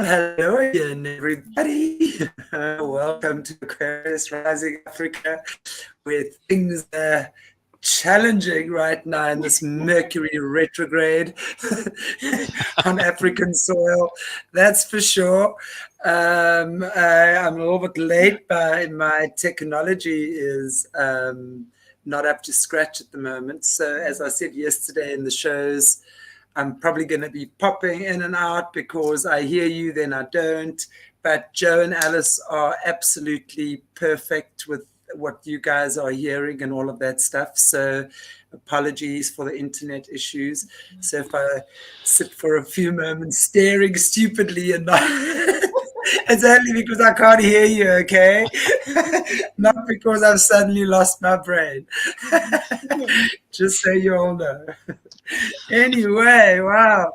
hello again, everybody. Welcome to Aquarius Rising Africa, where things are challenging right now in this Mercury retrograde on African soil. That's for sure. I'm a little bit late, but my technology is not up to scratch at the moment. So, as I said yesterday in the shows, I'm probably going to be popping in and out because I hear you, then I don't. But Joe and Alice are absolutely perfect with what you guys are hearing and all of that stuff. So apologies for the internet issues. So if I sit for a few moments staring stupidly and not, it's only because I can't hear you, okay? Not because I've suddenly lost my brain. Just so you all know. Anyway, wow.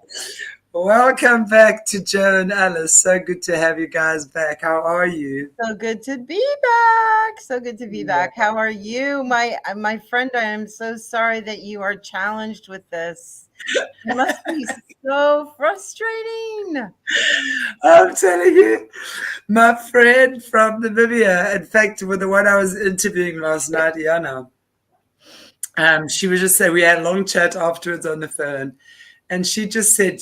Welcome back to Joe and Alice. So good to have you guys back. How are you? So good to be back. So good to be back. How are you? My friend, I am so sorry that you are challenged with this. It must be so frustrating. I'm telling you, my friend from Namibia, in fact, with the one I was interviewing last night, Iana, she was just saying, we had a long chat afterwards on the phone, and she just said,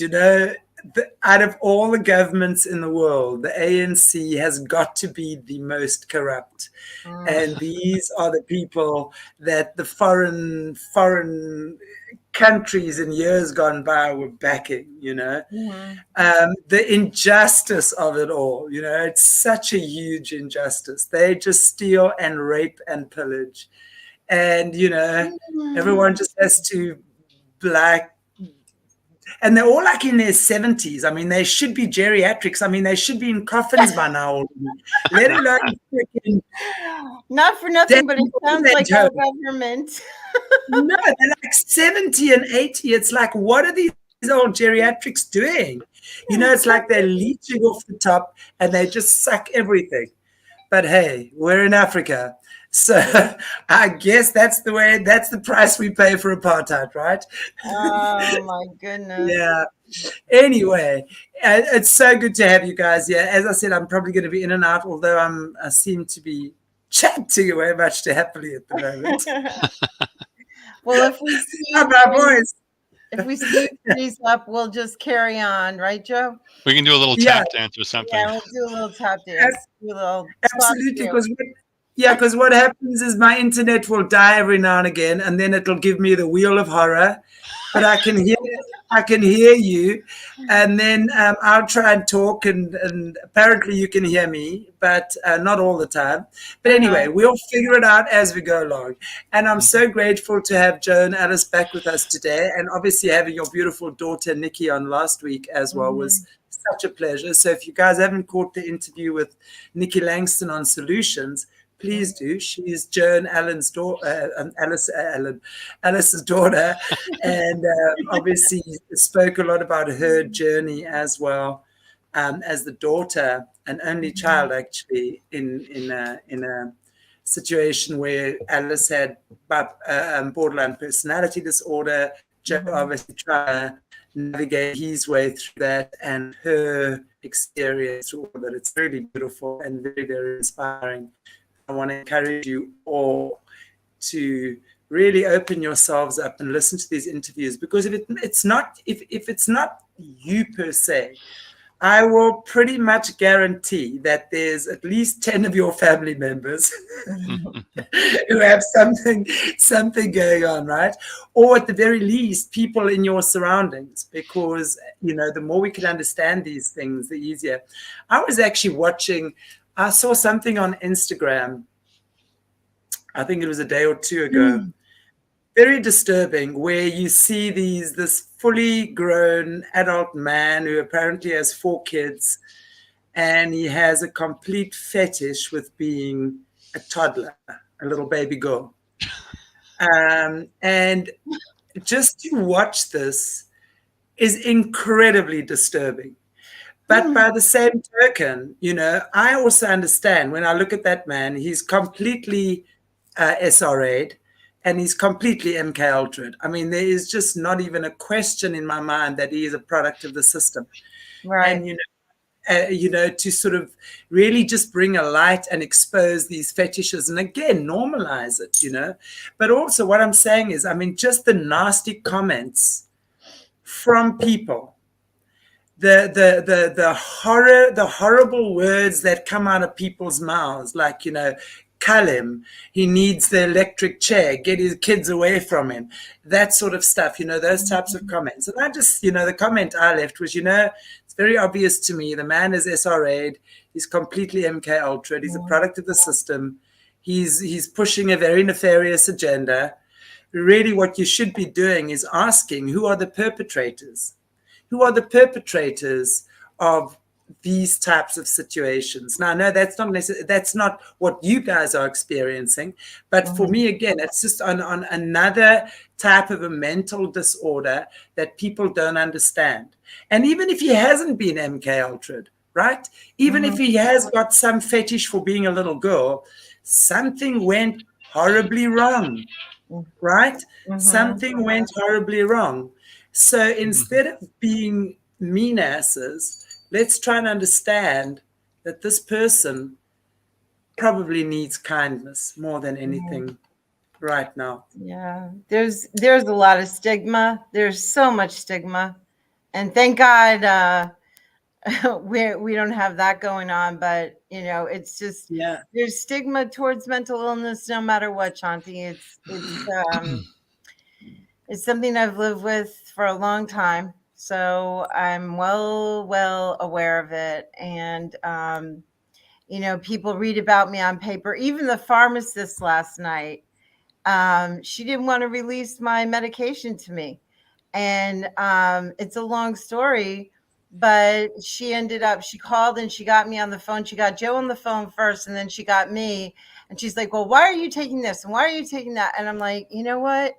out of all the governments in the world, the ANC has got to be the most corrupt. And these are the people that the foreign countries in years gone by were backing, the injustice of it all, it's such a huge injustice. They just steal and rape and pillage. And, everyone just has to and they're all like in their 70s. I mean, they should be geriatrics. I mean, they should be in coffins by now. Let alone freaking. Not for nothing, but it sounds like our government. No, they're like 70 and 80. It's like, what are these old geriatrics doing? It's like they're leeching off the top and they just suck everything. But hey, we're in Africa. So I guess that's the price we pay for apartheid, right? Oh my goodness. Yeah. Anyway, it's so good to have you guys here. As I said, I'm probably going to be in and out, although I seem to be chatting away much too happily at the moment. Well, if we see if we freeze up, we'll just carry on, right, Joe? We can do a little tap dance or something. Yeah, we'll do a little tap dance. Absolutely, because what happens is my internet will die every now and again, and then it'll give me the wheel of horror. But I can hear you, and then I'll try and talk, and apparently you can hear me, but not all the time. But anyway, we'll figure it out as we go along. And I'm so grateful to have Joe and Alice back with us today, and obviously having your beautiful daughter Nikki on last week as well was such a pleasure. So if you guys haven't caught the interview with Nikki Langston on Solutions, please do. She's Joe and Alice's daughter, and obviously spoke a lot about her journey as well, as the daughter, an only child actually, in a situation where Alice had borderline personality disorder. Joe obviously trying to navigate his way through that, and her experience through all that. It's really beautiful and very, very inspiring. I want to encourage you all to really open yourselves up and listen to these interviews, because if it's not you per se, I will pretty much guarantee that there's at least 10 of your family members who have something going on, right? Or at the very least, people in your surroundings, because, the more we can understand these things, the easier. I was actually I saw something on Instagram, I think it was a day or two ago, very disturbing, where you see this fully grown adult man who apparently has 4 kids, and he has a complete fetish with being a toddler, a little baby girl. And just to watch this is incredibly disturbing. But by the same token, I also understand when I look at that man, he's completely SRA'd and he's completely MK Ultra'd. I mean, there is just not even a question in my mind that he is a product of the system. Right. And, to sort of really just bring a light and expose these fetishes and again normalize it, But also what I'm saying is, I mean, just the nasty comments from people, the horrible words that come out of people's mouths, like, cull him, he needs the electric chair, get his kids away from him, that sort of stuff, those types of comments. And I just, the comment I left was, it's very obvious to me, the man is SRA'd, he's completely MK Ultra, he's a product of the system, he's pushing a very nefarious agenda. Really what you should be doing is asking, who are the perpetrators? Who are the perpetrators of these types of situations? Now, no, that's not what you guys are experiencing. But for me, again, it's just on another type of a mental disorder that people don't understand. And even if he hasn't been MK Ultra'd, right? Even if he has got some fetish for being a little girl, something went horribly wrong, right? Something went horribly wrong. So instead of being mean asses, let's try and understand that this person probably needs kindness more than anything right now. Yeah, there's a lot of stigma. There's so much stigma, and thank God we don't have that going on. But it's just there's stigma towards mental illness no matter what, Chanti. It's something I've lived with for a long time, so I'm well aware of it. And people read about me on paper. Even the pharmacist last night, she didn't want to release my medication to me, and it's a long story. But she called and she got me on the phone. She got Joe on the phone first, and then she got me. And she's like, well, why are you taking this? And why are you taking that? And I'm like, you know what?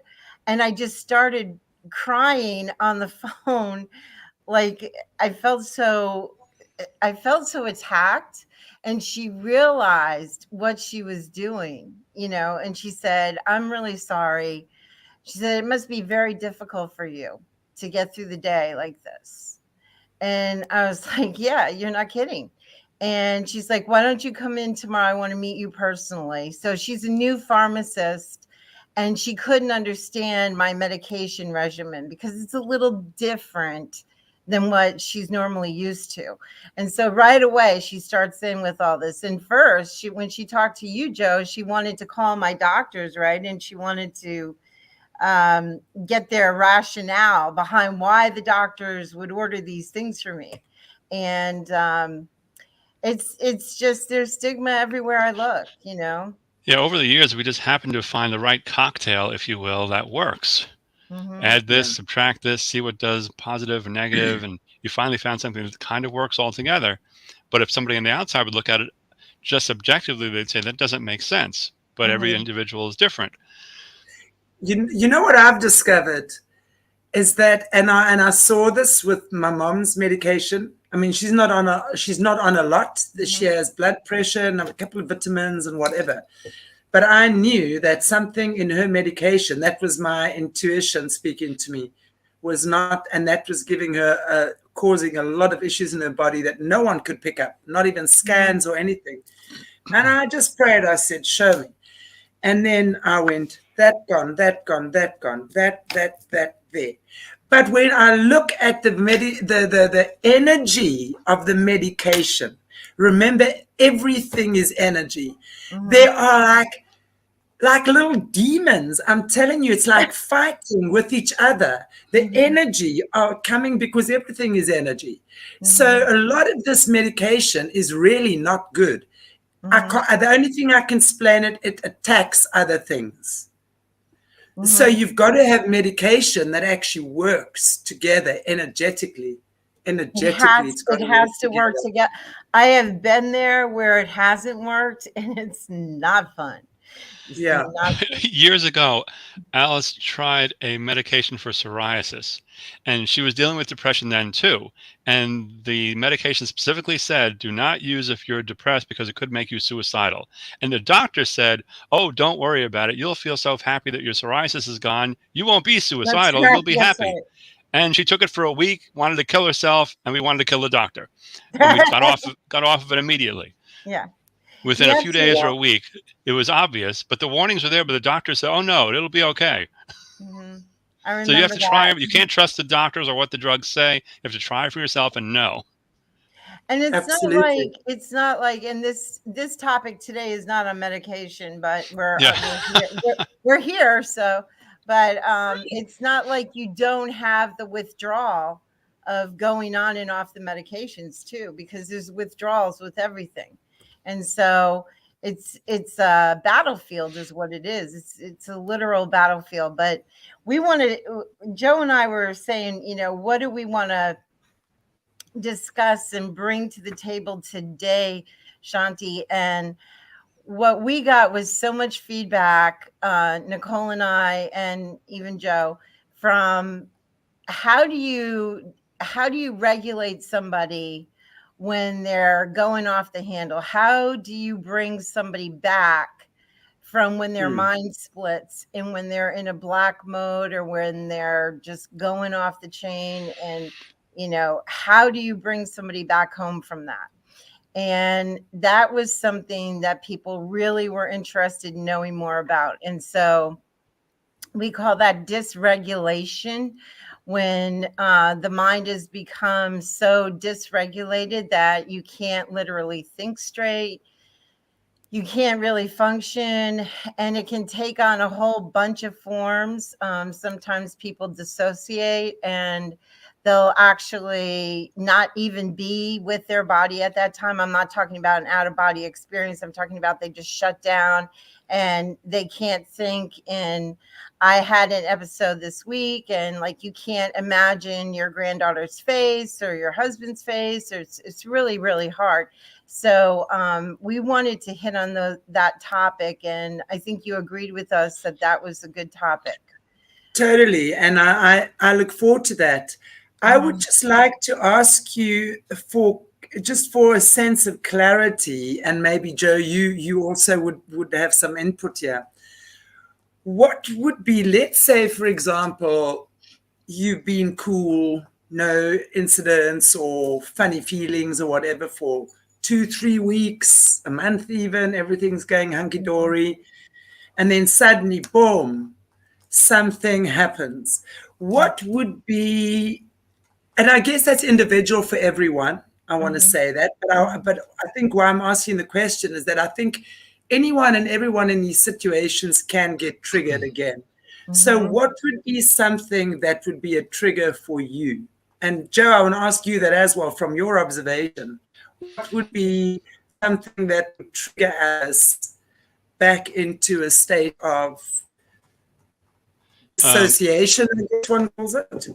And I just started crying on the phone. Like I felt so attacked. And she realized what she was doing, and she said, I'm really sorry. She said, it must be very difficult for you to get through the day like this. And I was like, yeah, you're not kidding. And she's like, why don't you come in tomorrow? I want to meet you personally. So she's a new pharmacist. And she couldn't understand my medication regimen because it's a little different than what she's normally used to. And so right away, she starts in with all this. And first, when she talked to you, Joe, she wanted to call my doctors, right? And she wanted to get their rationale behind why the doctors would order these things for me. And it's just, there's stigma everywhere I look, Yeah, over the years, we just happen to find the right cocktail, if you will, that works. Add this, subtract this, see what does positive or negative, and you finally found something that kind of works all together. But if somebody on the outside would look at it just objectively, they'd say that doesn't make sense. But every individual is different. You know what I've discovered is that, and I saw this with my mom's medication. I mean, she's not on a lot. She has blood pressure and a couple of vitamins and whatever. But I knew that something in her medication, that was my intuition speaking to me, was not, and that was giving her, causing a lot of issues in her body that no one could pick up, not even scans or anything. And I just prayed, I said, show me. And then I went, that gone, that there. But when I look at the energy of the medication, remember, everything is energy. They are like little demons. I'm telling you, it's like fighting with each other. The energy are coming because everything is energy. So a lot of this medication is really not good. The only thing I can explain it attacks other things. So you've got to have medication that actually works together energetically. It has to work together. I have been there where it hasn't worked, and it's not fun. Years ago, Alice tried a medication for psoriasis, and she was dealing with depression then too. And the medication specifically said, do not use if you're depressed because it could make you suicidal. And the doctor said, oh, don't worry about it. You'll feel so happy that your psoriasis is gone. You won't be suicidal. You'll be happy. Right. And she took it for a week, wanted to kill herself, and we wanted to kill the doctor. And we got off of it immediately. Yeah. Within a few days or a week, it was obvious, but the warnings were there, but the doctor said, oh no, it'll be okay. Mm-hmm. I remember so you have to try. that. You can't trust the doctors or what the drugs say. You have to try it for yourself and know. And it's Absolutely. not like, and this topic today is not on medication, but we're here. So, but it's not like you don't have the withdrawal of going on and off the medications too, because there's withdrawals with everything. And so it's a battlefield is what it is. It's a literal battlefield. But we wanted, Joe and I were saying, you know, what do we want to discuss and bring to the table today, Shanti? And what we got was so much feedback, Nicole and I, and even Joe, from how do you regulate somebody when they're going off the handle? How do you bring somebody back from when their mind splits and when they're in a black mode or when they're just going off the chain? And, you know, how do you bring somebody back home from that? And that was something that people really were interested in knowing more about. And so we call that dysregulation, when the mind has become so dysregulated that you can't literally think straight. You can't really function, and it can take on a whole bunch of forms. Sometimes people dissociate and they'll actually not even be with their body at that time. I'm not talking about an out-of-body experience. I'm talking about they just shut down and they can't think. And I had an episode this week, and like, you can't imagine your granddaughter's face or your husband's face. It's really, really hard. So we wanted to hit on that topic, and I think you agreed with us that that was a good topic. Totally, and I look forward to that. I would just like to ask you for a sense of clarity, and maybe Joe, you also would have some input here. What would be, let's say, for example, you've been cool, no incidents or funny feelings or whatever for 2-3 weeks, a month even, everything's going hunky-dory, and then suddenly, boom, something happens. What would be, and I guess that's individual for everyone, I want to say that, but I think why I'm asking the question is that I think anyone and everyone in these situations can get triggered again. So what would be something that would be a trigger for you? And Joe, I want to ask you that as well from your observation. What would be something that would trigger us back into a state of association, I guess one calls it?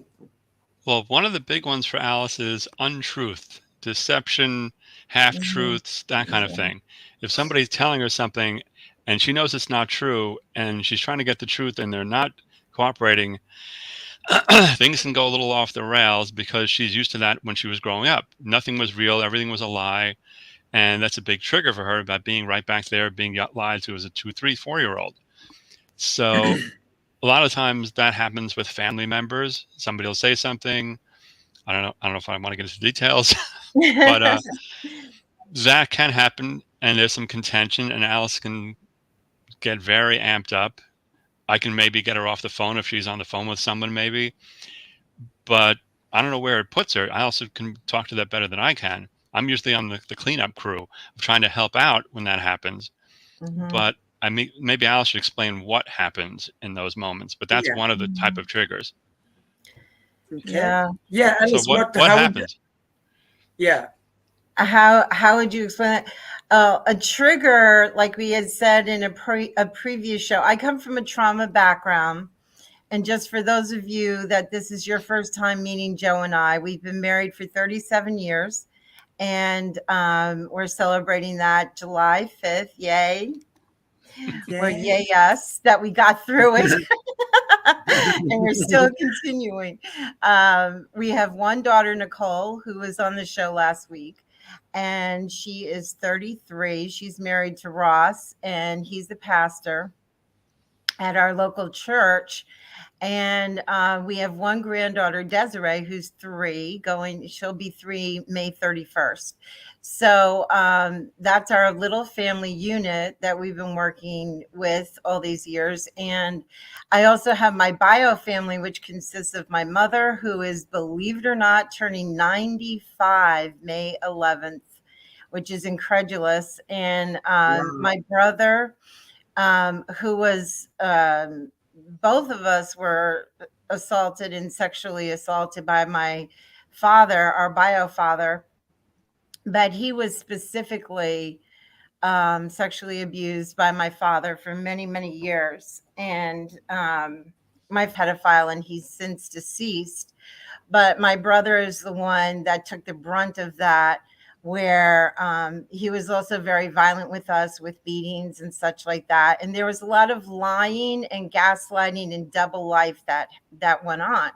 Well, one of the big ones for Alice is untruth, deception, half-truths, that kind of thing. If somebody's telling her something and she knows it's not true and she's trying to get the truth and they're not cooperating, things can go a little off the rails because she's used to that when she was growing up. Nothing was real. Everything was a lie. And that's a big trigger for her about being right back there, being lied to as a 2, 3, 4-year-old. So a lot of times that happens with family members. Somebody will say something. I don't know if I want to get into details, but that can happen. And there's some contention, and Alice can get very amped up. I can maybe get her off the phone if she's on the phone with someone, maybe. But I don't know where it puts her. I also can talk to that better than I can. I'm usually on the cleanup crew of trying to help out when that happens. But I mean, maybe Alice should explain what happens in those moments. But that's one of the type of triggers. Okay. Yeah. Alice, so what happens? How would you explain that? A trigger, like we had said in a previous show, I come from a trauma background. And just for those of you that this is your first time meeting Joe and I, we've been married for 37 years. And we're celebrating that July 5th. Yay. Or yay us that we got through it. And we're still continuing. We have one daughter, Nicole, who was on the show last week. And she is 33. She's married to Ross, and he's the pastor. at our local church. And we have one granddaughter, Desiree, who's 3, she'll be 3 May 31st. So that's our little family unit that we've been working with all these years. And I also have my bio family, which consists of my mother, who is, believe it or not, turning 95 May 11th, which is incredulous. And my brother, who was, both of us were assaulted and sexually assaulted by my father, our bio father, but he was specifically sexually abused by my father for many, many years. And my pedophile, and he's since deceased. But my brother is the one that took the brunt of that, where he was also very violent with us, with beatings and such like that. And there was a lot of lying and gaslighting and double life that went on.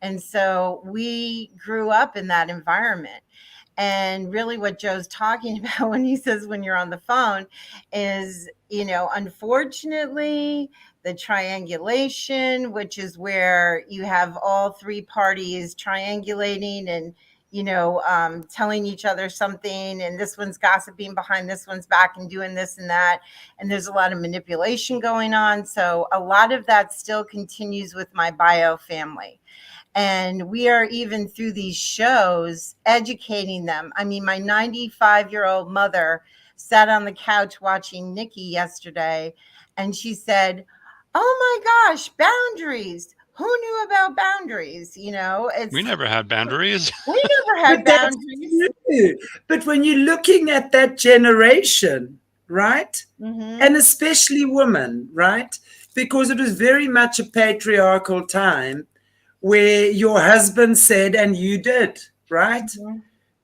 And so we grew up in that environment. And really what Joe's talking about when he says when you're on the phone is, unfortunately, the triangulation, which is where you have all 3 parties triangulating and, telling each other something, and this one's gossiping behind this one's back and doing this and that. And there's a lot of manipulation going on. So a lot of that still continues with my bio family. And we are, even through these shows, educating them. I mean, my 95-year-old mother sat on the couch watching Nikki yesterday, and she said, "Oh my gosh, boundaries. Who knew about boundaries?" We never had boundaries. We never had boundaries. But when you're looking at that generation, right? Mm-hmm. And especially women, right? Because it was very much a patriarchal time where your husband said and you did, right? Mm-hmm.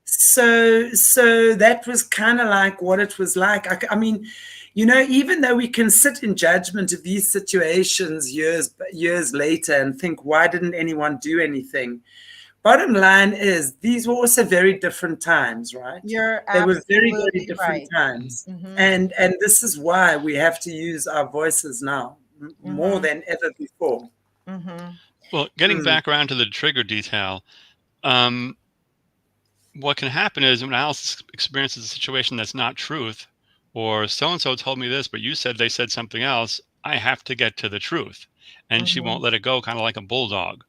So that was kind of like what it was like. I mean, even though we can sit in judgment of these situations years later and think, why didn't anyone do anything? Bottom line is, these were also very different times, right? They were very, very different times. Mm-hmm. And this is why we have to use our voices now more than ever before. Mm-hmm. Well, getting back around to the trigger detail, what can happen is when Alice experiences a situation that's not truth, or so-and-so told me this, but you said they said something else, I have to get to the truth. And she won't let it go, kind of like a bulldog.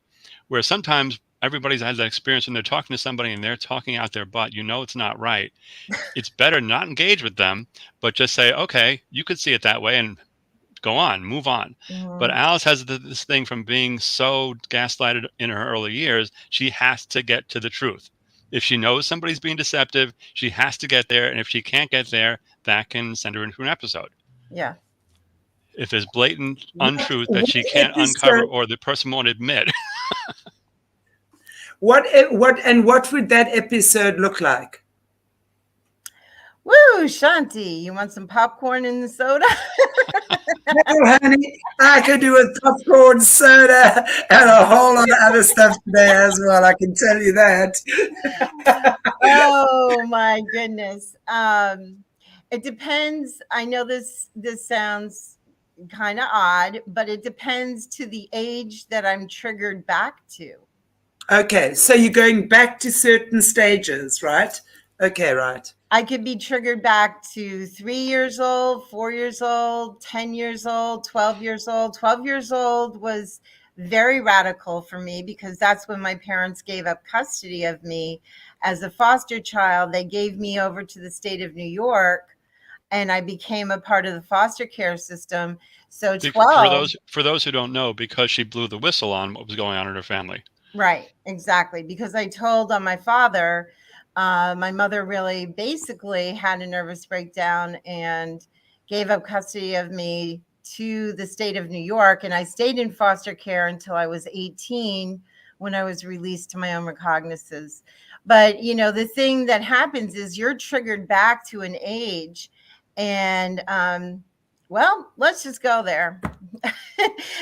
Where sometimes everybody's had that experience when they're talking to somebody and they're talking out their butt, it's not right. It's better not engage with them, but just say, okay, you could see it that way, and go on, move on. Mm-hmm. But Alice has this thing from being so gaslighted in her early years, she has to get to the truth. If she knows somebody's being deceptive, she has to get there. And if she can't get there, that can send her into an episode. Yeah. If there's blatant untruth that she can't uncover or the person won't admit. What would that episode look like? Woo, Shanti, you want some popcorn and the soda? No, honey, I could do a popcorn soda and a whole lot of other stuff today as well. I can tell you that. Oh my goodness. It depends. I know this sounds kind of odd, but it depends to the age that I'm triggered back to. Okay, so you're going back to certain stages, right? Okay, right. I could be triggered back to 3 years old, 4 years old, 10 years old, 12 years old. 12 years old was very radical for me because that's when my parents gave up custody of me as a foster child. They gave me over to the state of New York, and I became a part of the foster care system. So 12. For those who don't know, because she blew the whistle on what was going on in her family. Right, exactly. Because I told on my father. My mother really basically had a nervous breakdown and gave up custody of me to the state of New York. And I stayed in foster care until I was 18 when I was released to my own recognizances. But, the thing that happens is you're triggered back to an age. And, well, let's just go there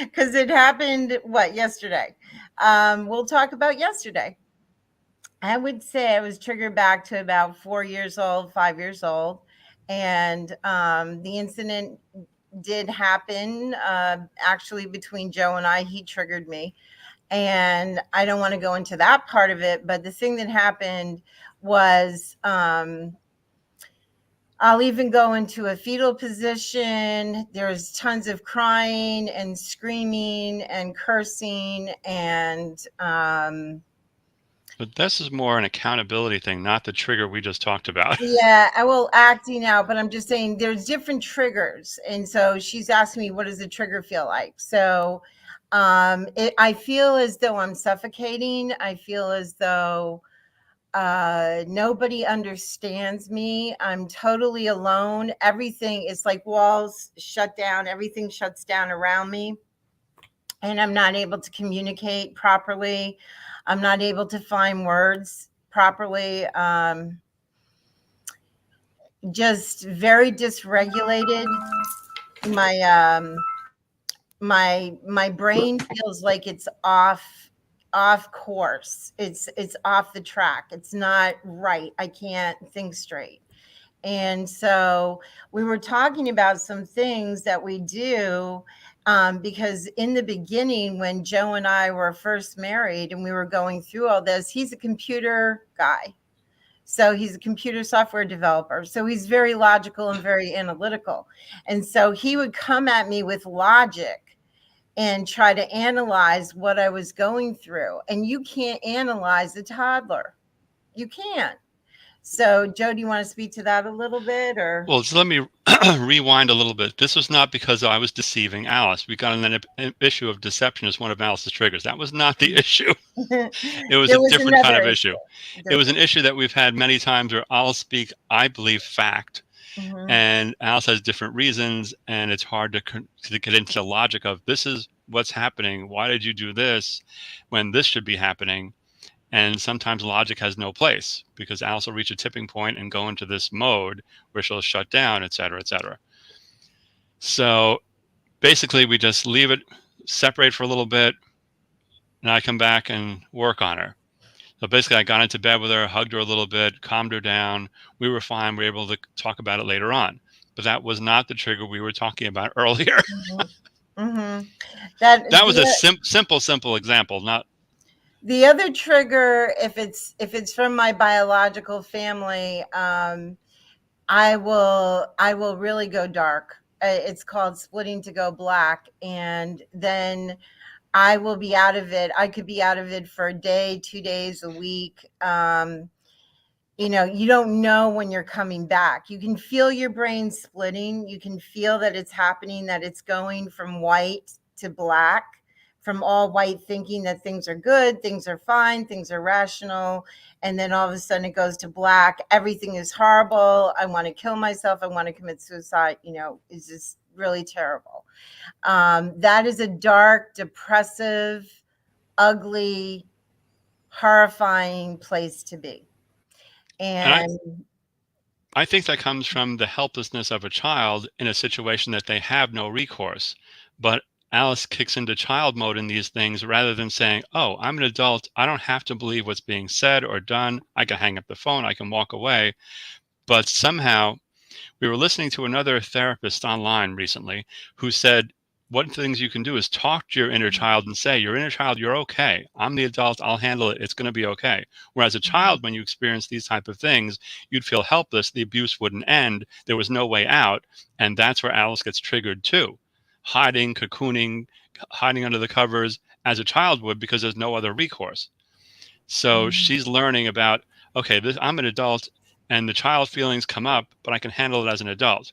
because it happened, yesterday? We'll talk about yesterday. I would say I was triggered back to about 4 years old, 5 years old. And the incident did happen, actually between Joe and I. He triggered me, and I don't want to go into that part of it. But the thing that happened was, I'll even go into a fetal position. There's tons of crying and screaming and cursing, and But this is more an accountability thing, not the trigger we just talked about. yeah, I will acting out, but I'm just saying there's different triggers. And so she's asking me, what does the trigger feel like? So I feel as though I'm suffocating. I feel as though nobody understands me. I'm totally alone. Everything is like walls shut down. Everything shuts down around me. And I'm not able to communicate properly. I'm not able to find words properly. Just very dysregulated. My brain feels like it's off course. It's off the track. It's not right. I can't think straight. And so we were talking about some things that we do, because in the beginning, when Joe and I were first married and we were going through all this, he's a computer guy. So he's a computer software developer. So he's very logical and very analytical. And so he would come at me with logic and try to analyze what I was going through. And you can't analyze a toddler. You can't. So, Joe, do you want to speak to that a little bit, or? Well, so let me rewind a little bit. This was not because I was deceiving Alice. We got an issue of deception as one of Alice's triggers. That was not the issue. It was a different kind of issue. It was an issue that we've had many times where I'll speak, I believe, fact, and Alice has different reasons, and it's hard to get into the logic of this is what's happening. Why did you do this when this should be happening? And sometimes logic has no place because Alice will reach a tipping point and go into this mode where she'll shut down, et cetera, et cetera. So basically we just leave it, separate for a little bit, and I come back and work on her. So basically I got into bed with her, hugged her a little bit, calmed her down. We were fine. We were able to talk about it later on. But that was not the trigger we were talking about earlier. That was a simple example, not. The other trigger, if it's from my biological family, I will really go dark. It's called splitting to go black, and then I will be out of it. I could be out of it for a day, 2 days, a week. You don't know when you're coming back. You can feel your brain splitting. You can feel that it's happening, that it's going from white to black. From all white thinking that things are good, things are fine, things are rational. And then all of a sudden it goes to black. Everything is horrible. I want to kill myself. I want to commit suicide. It's just really terrible. That is a dark, depressive, ugly, horrifying place to be. And I think that comes from the helplessness of a child in a situation that they have no recourse. But Alice kicks into child mode in these things rather than saying, oh, I'm an adult. I don't have to believe what's being said or done. I can hang up the phone. I can walk away. But somehow we were listening to another therapist online recently who said, one of the things you can do is talk to your inner child and say, your inner child, you're okay. I'm the adult. I'll handle it. It's going to be okay. Whereas a child, when you experience these type of things, you'd feel helpless. The abuse wouldn't end. There was no way out. And that's where Alice gets triggered too. Hiding, cocooning, hiding under the covers as a child would because there's no other recourse. So she's learning about, okay, I'm an adult and the child feelings come up, but I can handle it as an adult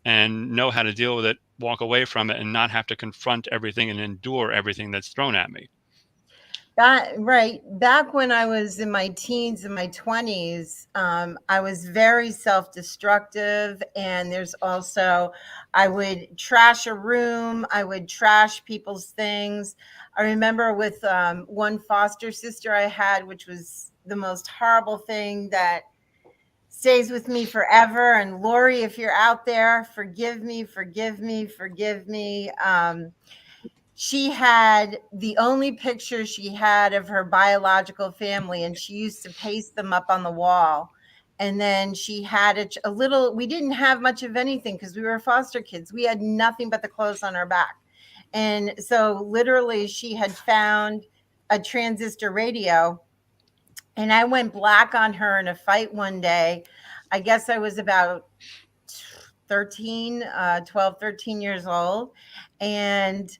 and know how to deal with it, walk away from it, and not have to confront everything and endure everything that's thrown at me. Right. Back when I was in my teens and my 20s, I was very self-destructive. And there's also, I would trash a room. I would trash people's things. I remember with one foster sister I had, which was the most horrible thing that stays with me forever. And Lori, if you're out there, forgive me. She had the only picture she had of her biological family, and she used to paste them up on the wall. And then she had a little, we didn't have much of anything because we were foster kids. We had nothing but the clothes on our back. And so literally she had found a transistor radio, and I went black on her in a fight one day. I guess I was about 12, 13 years old. And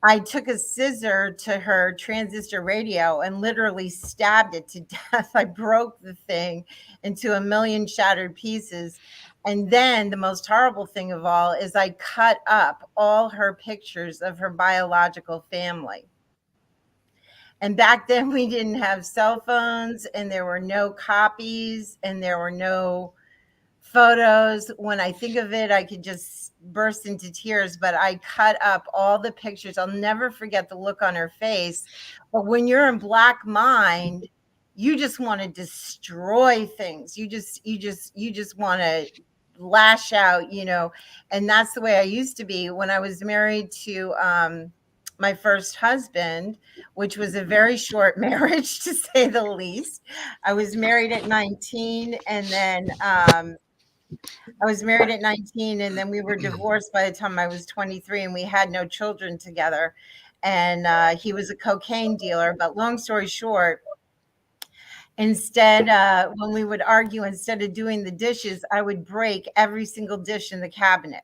I took a scissor to her transistor radio and literally stabbed it to death. I broke the thing into a million shattered pieces. And then the most horrible thing of all is I cut up all her pictures of her biological family. And back then we didn't have cell phones, and there were no copies, and there were no photos. When I think of it, I could just burst into tears, but I cut up all the pictures. I'll never forget the look on her face. But when you're in black mind, you just want to destroy things. You just want to lash out, you know. And that's the way I used to be when I was married to my first husband, which was a very short marriage, to say the least. I was married at 19, and then I was married at 19, and then we were divorced by the time I was 23, and we had no children together. And he was a cocaine dealer. But long story short, instead, when we would argue, instead of doing the dishes, I would break every single dish in the cabinet.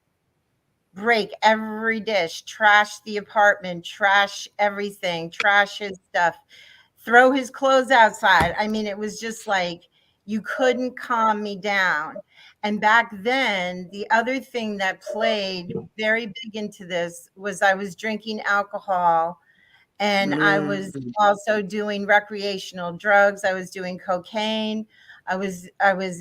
Break every dish, trash the apartment, trash everything, trash his stuff, throw his clothes outside. I mean, it was just like, you couldn't calm me down. And back then, the other thing that played very big into this was I was drinking alcohol, and I was also doing recreational drugs. I was doing cocaine. I was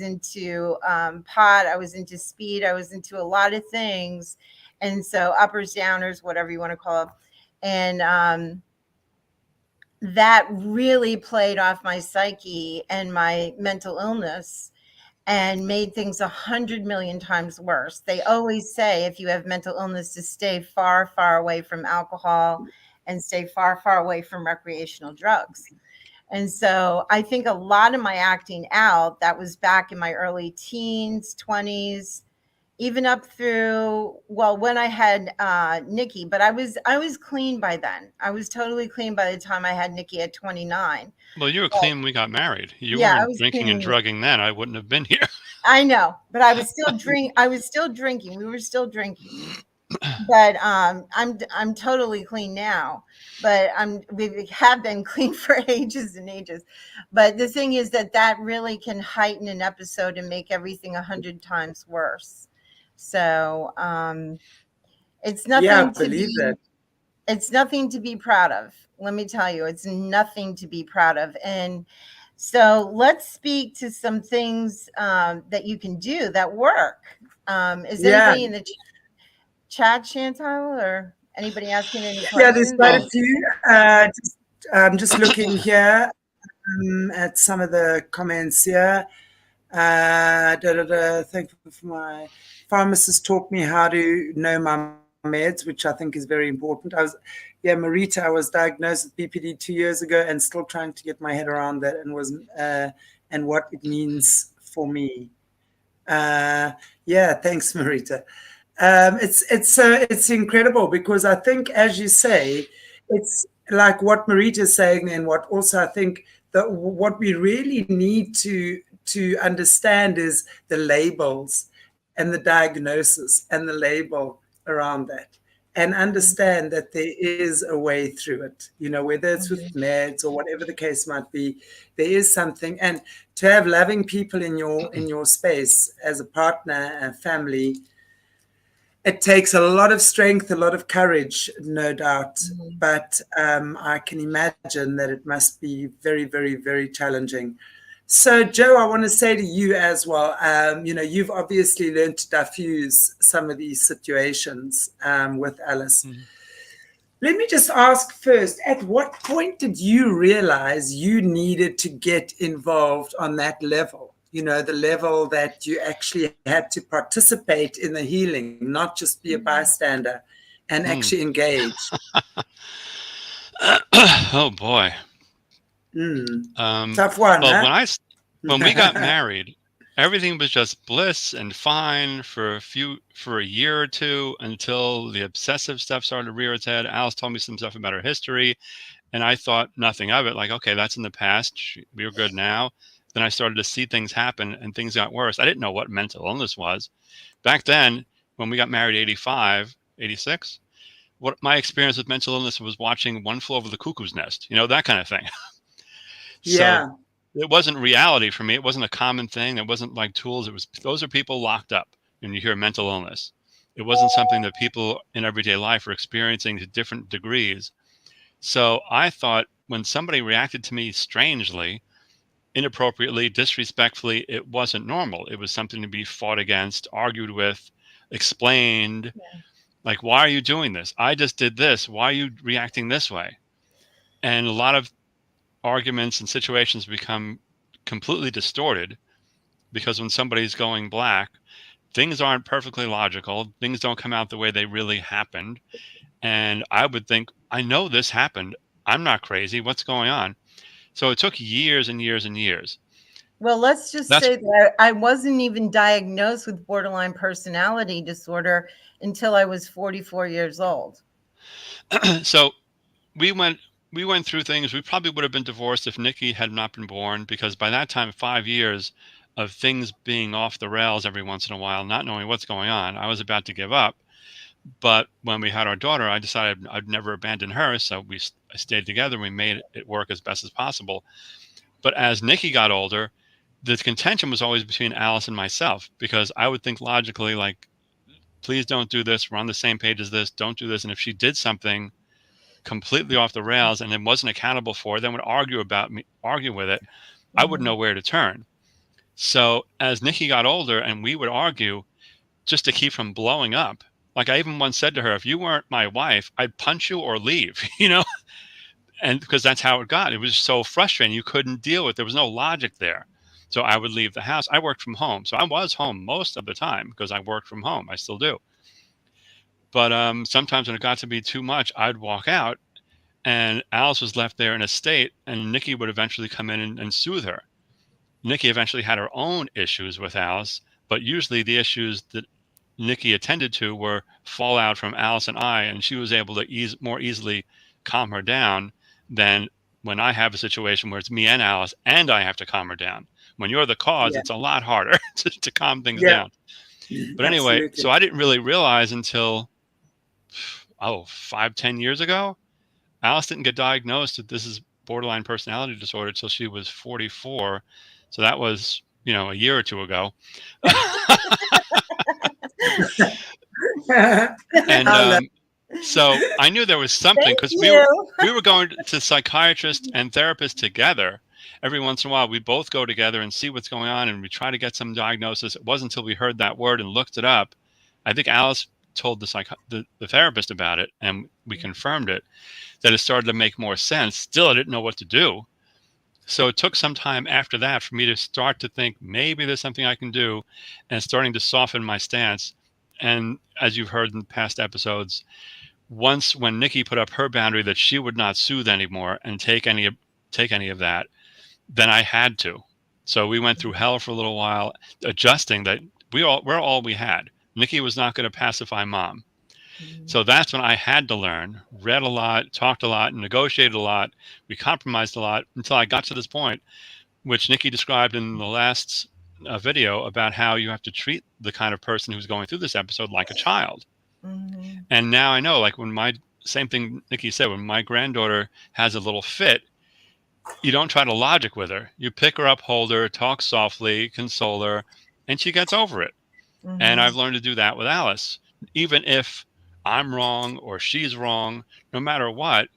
into pot. I was into speed. I was into a lot of things. And so uppers, downers, whatever you want to call them. And that really played off my psyche and my mental illness and made things 100 million times worse. They always say if you have mental illness to stay far, far away from alcohol and stay far, far away from recreational drugs. And so I think a lot of my acting out, that was back in my early teens, 20s, even up through, well, when I had Nikki, but I was clean by then. I was totally clean by the time I had Nikki at 29. Well, you were clean when we got married. You Yeah, I weren't was drinking clean. and drugging then. I wouldn't have been here. I know, but I was still drinking. We were still drinking. But I'm totally clean now. But we have been clean for ages and ages. But the thing is that really can heighten an episode and make everything 100 times worse. So it's nothing it's nothing to be proud of. Let me tell you, it's nothing to be proud of. And so let's speak to some things that you can do that work. Is anybody in the chat, Chantelle, or anybody asking any questions? Yeah, there's quite a few. I'm just looking here at some of the comments here. Thank you for my pharmacist taught me how to know my meds, which I think is very important. Marita, I was diagnosed with BPD 2 years ago and still trying to get my head around that and what it means for me. Thanks, Marita. It's incredible because I think, as you say, it's like what Marita is saying, and what also I think that what we really need to understand is the labels and the diagnosis and the label around that, and understand that there is a way through it, you know, whether it's with meds or whatever the case might be, there is something. And to have loving people in your space as a partner and family, it takes a lot of strength, a lot of courage, no doubt. But I can imagine that it must be very, very, very challenging. So, Joe, I want to say to you as well, you've obviously learned to diffuse some of these situations with Alice. Let me just ask first, at what point did you realize you needed to get involved on that level? You know, the level that you actually had to participate in the healing, not just be a bystander and actually engage. Oh, boy. Tough one, well, huh? when we got married, everything was just bliss and fine for a year or two, until the obsessive stuff started to rear its head. Alice told me some stuff about her history, and I thought nothing of it. Like, okay, that's in the past. We were good now. Then I started to see things happen, and things got worse. I didn't know what mental illness was. Back then, when we got married, 85, 86, what my experience with mental illness was watching One Flew Over the Cuckoo's Nest, that kind of thing. Yeah. So it wasn't reality for me. It wasn't a common thing. It wasn't like tools. Those are people locked up when you hear mental illness. It wasn't something that people in everyday life are experiencing to different degrees. So I thought when somebody reacted to me strangely, inappropriately, disrespectfully, it wasn't normal. It was something to be fought against, argued with, explained. Yeah. Like, why are you doing this? I just did this. Why are you reacting this way? And a lot of arguments and situations become completely distorted, because when somebody's going black, things aren't perfectly logical. Things don't come out the way they really happened. And I would think, I know this happened. I'm not crazy. What's going on? So it took years and years and years. Well, let's just say that I wasn't even diagnosed with borderline personality disorder until I was 44 years old. So we went through things. We probably would have been divorced if Nikki had not been born, because by that time, 5 years of things being off the rails every once in a while, not knowing what's going on, I was about to give up. But when we had our daughter, I decided I'd never abandon her. So I stayed together. We made it work as best as possible. But as Nikki got older, the contention was always between Alice and myself, because I would think logically, like, please don't do this. We're on the same page as this. Don't do this. And if she did something completely off the rails and then wasn't accountable for it, then would argue with it, I wouldn't know where to turn. So as Nikki got older and we would argue, just to keep from blowing up, like I even once said to her, if you weren't my wife, I'd punch you or leave, and because that's how it got. It was so frustrating. You couldn't deal with it. There was no logic there. So I would leave the house. I worked from home. So I was home most of the time because I worked from home. I still do. But sometimes when it got to be too much, I'd walk out, and Alice was left there in a state, and Nikki would eventually come in and soothe her. Nikki eventually had her own issues with Alice, but usually the issues that Nikki attended to were fallout from Alice and I, and she was able to more easily calm her down than when I have a situation where it's me and Alice and I have to calm her down. When you're the cause, it's a lot harder to calm things down. But anyway, Absolutely. so I didn't really realize until 5-10 years ago, Alice didn't get diagnosed that this is borderline personality disorder until she was 44. So that was, a year or two ago. And so I knew there was something, because we were going to psychiatrists and therapists together. Every once in a while, we both go together and see what's going on, and we try to get some diagnosis. It wasn't until we heard that word and looked it up. I think Alice told the therapist about it, and we confirmed it, that it started to make more sense. Still, I didn't know what to do. So it took some time after that for me to start to think maybe there's something I can do, and starting to soften my stance. And as you've heard in past episodes, when Nikki put up her boundary that she would not soothe anymore and take any of that, then I had to. So we went through hell for a little while, adjusting that we're all we had. Nikki was not going to pacify mom. So that's when I had to learn, read a lot, talked a lot, negotiated a lot. We compromised a lot until I got to this point, which Nikki described in the last video, about how you have to treat the kind of person who's going through this episode like a child. And now I know, like same thing Nikki said, when my granddaughter has a little fit, you don't try to logic with her. You pick her up, hold her, talk softly, console her, and she gets over it. And I've learned to do that with Alice. Even if I'm wrong or she's wrong, no matter what,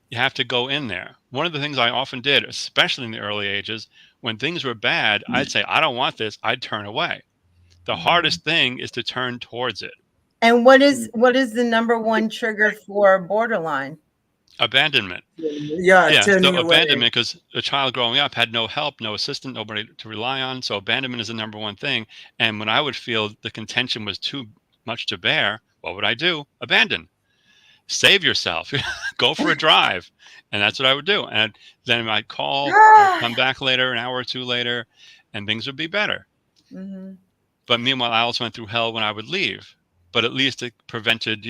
you have to go in there. One of the things I often did, especially in the early ages, when things were bad, I'd say, I don't want this. I'd turn away. The hardest thing is to turn towards it. And what is the number one trigger for borderline? Abandonment. Yeah, so turning away. Abandonment, because a child growing up had no help, no assistant, nobody to rely on. So abandonment is the number one thing. And when I would feel the contention was too much to bear, what would I do? Abandon. Save yourself. Go for a drive. And that's what I would do. And then I'd call, come back later, an hour or two later, and things would be better. Mm-hmm. But meanwhile, I also went through hell when I would leave. But at least it prevented,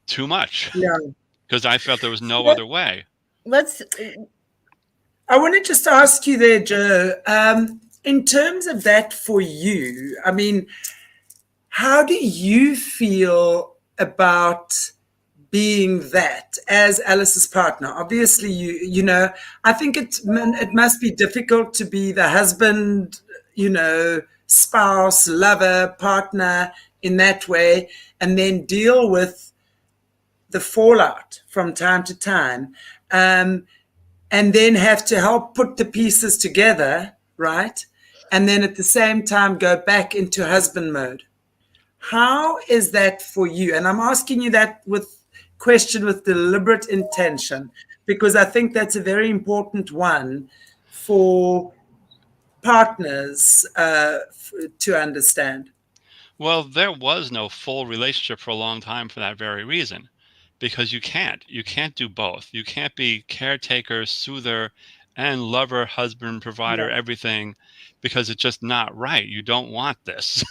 too much Yeah. because I felt there was no Yeah. other way. Let's. I want to just ask you there, Joe, in terms of that for you, I mean, how do you feel about being that as Alice's partner? Obviously, I think it must be difficult to be the husband, spouse, lover, partner in that way, and then deal with the fallout from time to time. And then have to help put the pieces together, right? And then at the same time go back into husband mode. How is that for you? And I'm asking you that question with deliberate intention, because I think that's a very important one for partners to understand. Well, there was no full relationship for a long time for that very reason, because you can't do both. You can't be caretaker, soother, and lover, husband, provider, Yeah. everything, because it's just not right. You don't want this.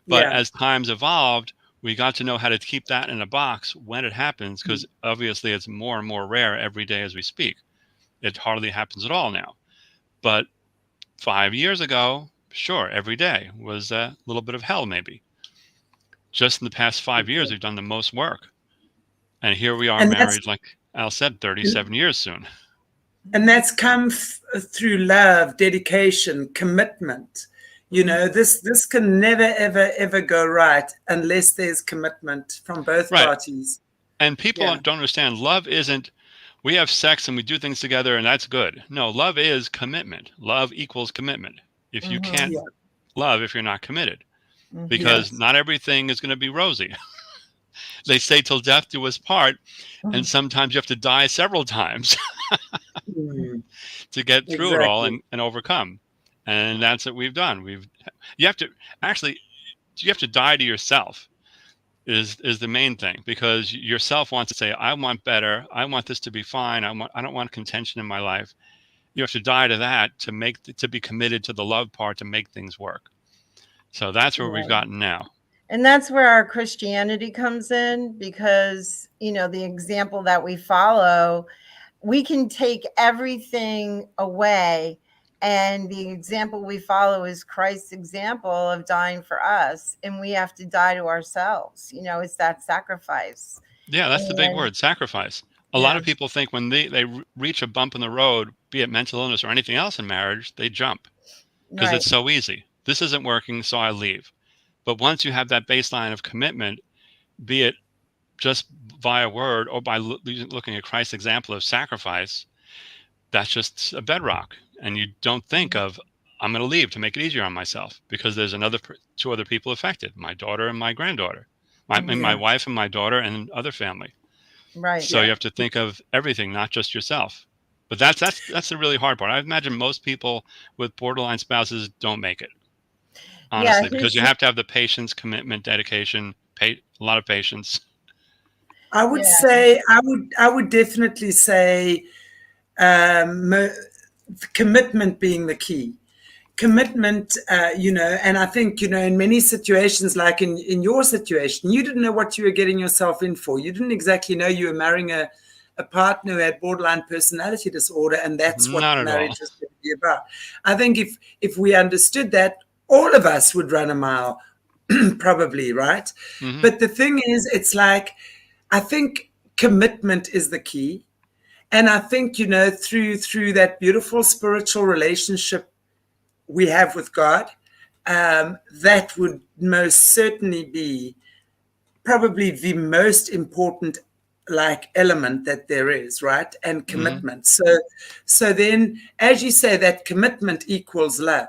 But Yeah. as times evolved, we got to know how to keep that in a box when it happens, because obviously it's more and more rare every day as we speak. It hardly happens at all now. But 5 years ago, sure, every day was a little bit of hell, maybe. Just in the past 5 years, we've done the most work. And here we are And married, like Al said, 37 years soon. And that's come through love, dedication, commitment. This can never, ever, ever go right unless there's commitment from both parties. And people don't understand. Love isn't, we have sex and we do things together and that's good. No, love is commitment. Love equals commitment. If you can't love if you're not committed, because not everything is going to be rosy. They say till death do us part, and sometimes you have to die several times to get through it all and overcome. And that's what we've done. You have to die to yourself is the main thing, because yourself wants to say, I want better. I want this to be fine. I don't want contention in my life. You have to die to that to be committed to the love part to make things work. So that's where we've gotten now. And that's where our Christianity comes in, because, the example that we follow, we can take everything away. And the example we follow is Christ's example of dying for us. And we have to die to ourselves. It's that sacrifice. Yeah, that's the big word, sacrifice. A lot of people think when they reach a bump in the road, be it mental illness or anything else in marriage, they jump because it's so easy. This isn't working, so I leave. But once you have that baseline of commitment, be it just via word or by looking at Christ's example of sacrifice, that's just a bedrock. And you don't think of, I'm going to leave to make it easier on myself, because there's two other people affected, my daughter and my granddaughter, my wife and my daughter and other family. Right. So you have to think of everything, not just yourself. But that's the really hard part. I imagine most people with borderline spouses don't make it. Honestly, because you have to have the patience, commitment, dedication, a lot of patience. I would say, I would definitely say commitment being the key. Commitment, and I think, in many situations, like in your situation, you didn't know what you were getting yourself in for. You didn't exactly know you were marrying a partner who had borderline personality disorder, and that's what marriage is going to be about. I think if we understood that, all of us would run a mile, probably, right? Mm-hmm. But the thing is, it's like, I think commitment is the key. And I think, through that beautiful spiritual relationship we have with God, that would most certainly be probably the most important element that there is, right? And commitment. Mm-hmm. So then, as you say, that commitment equals love.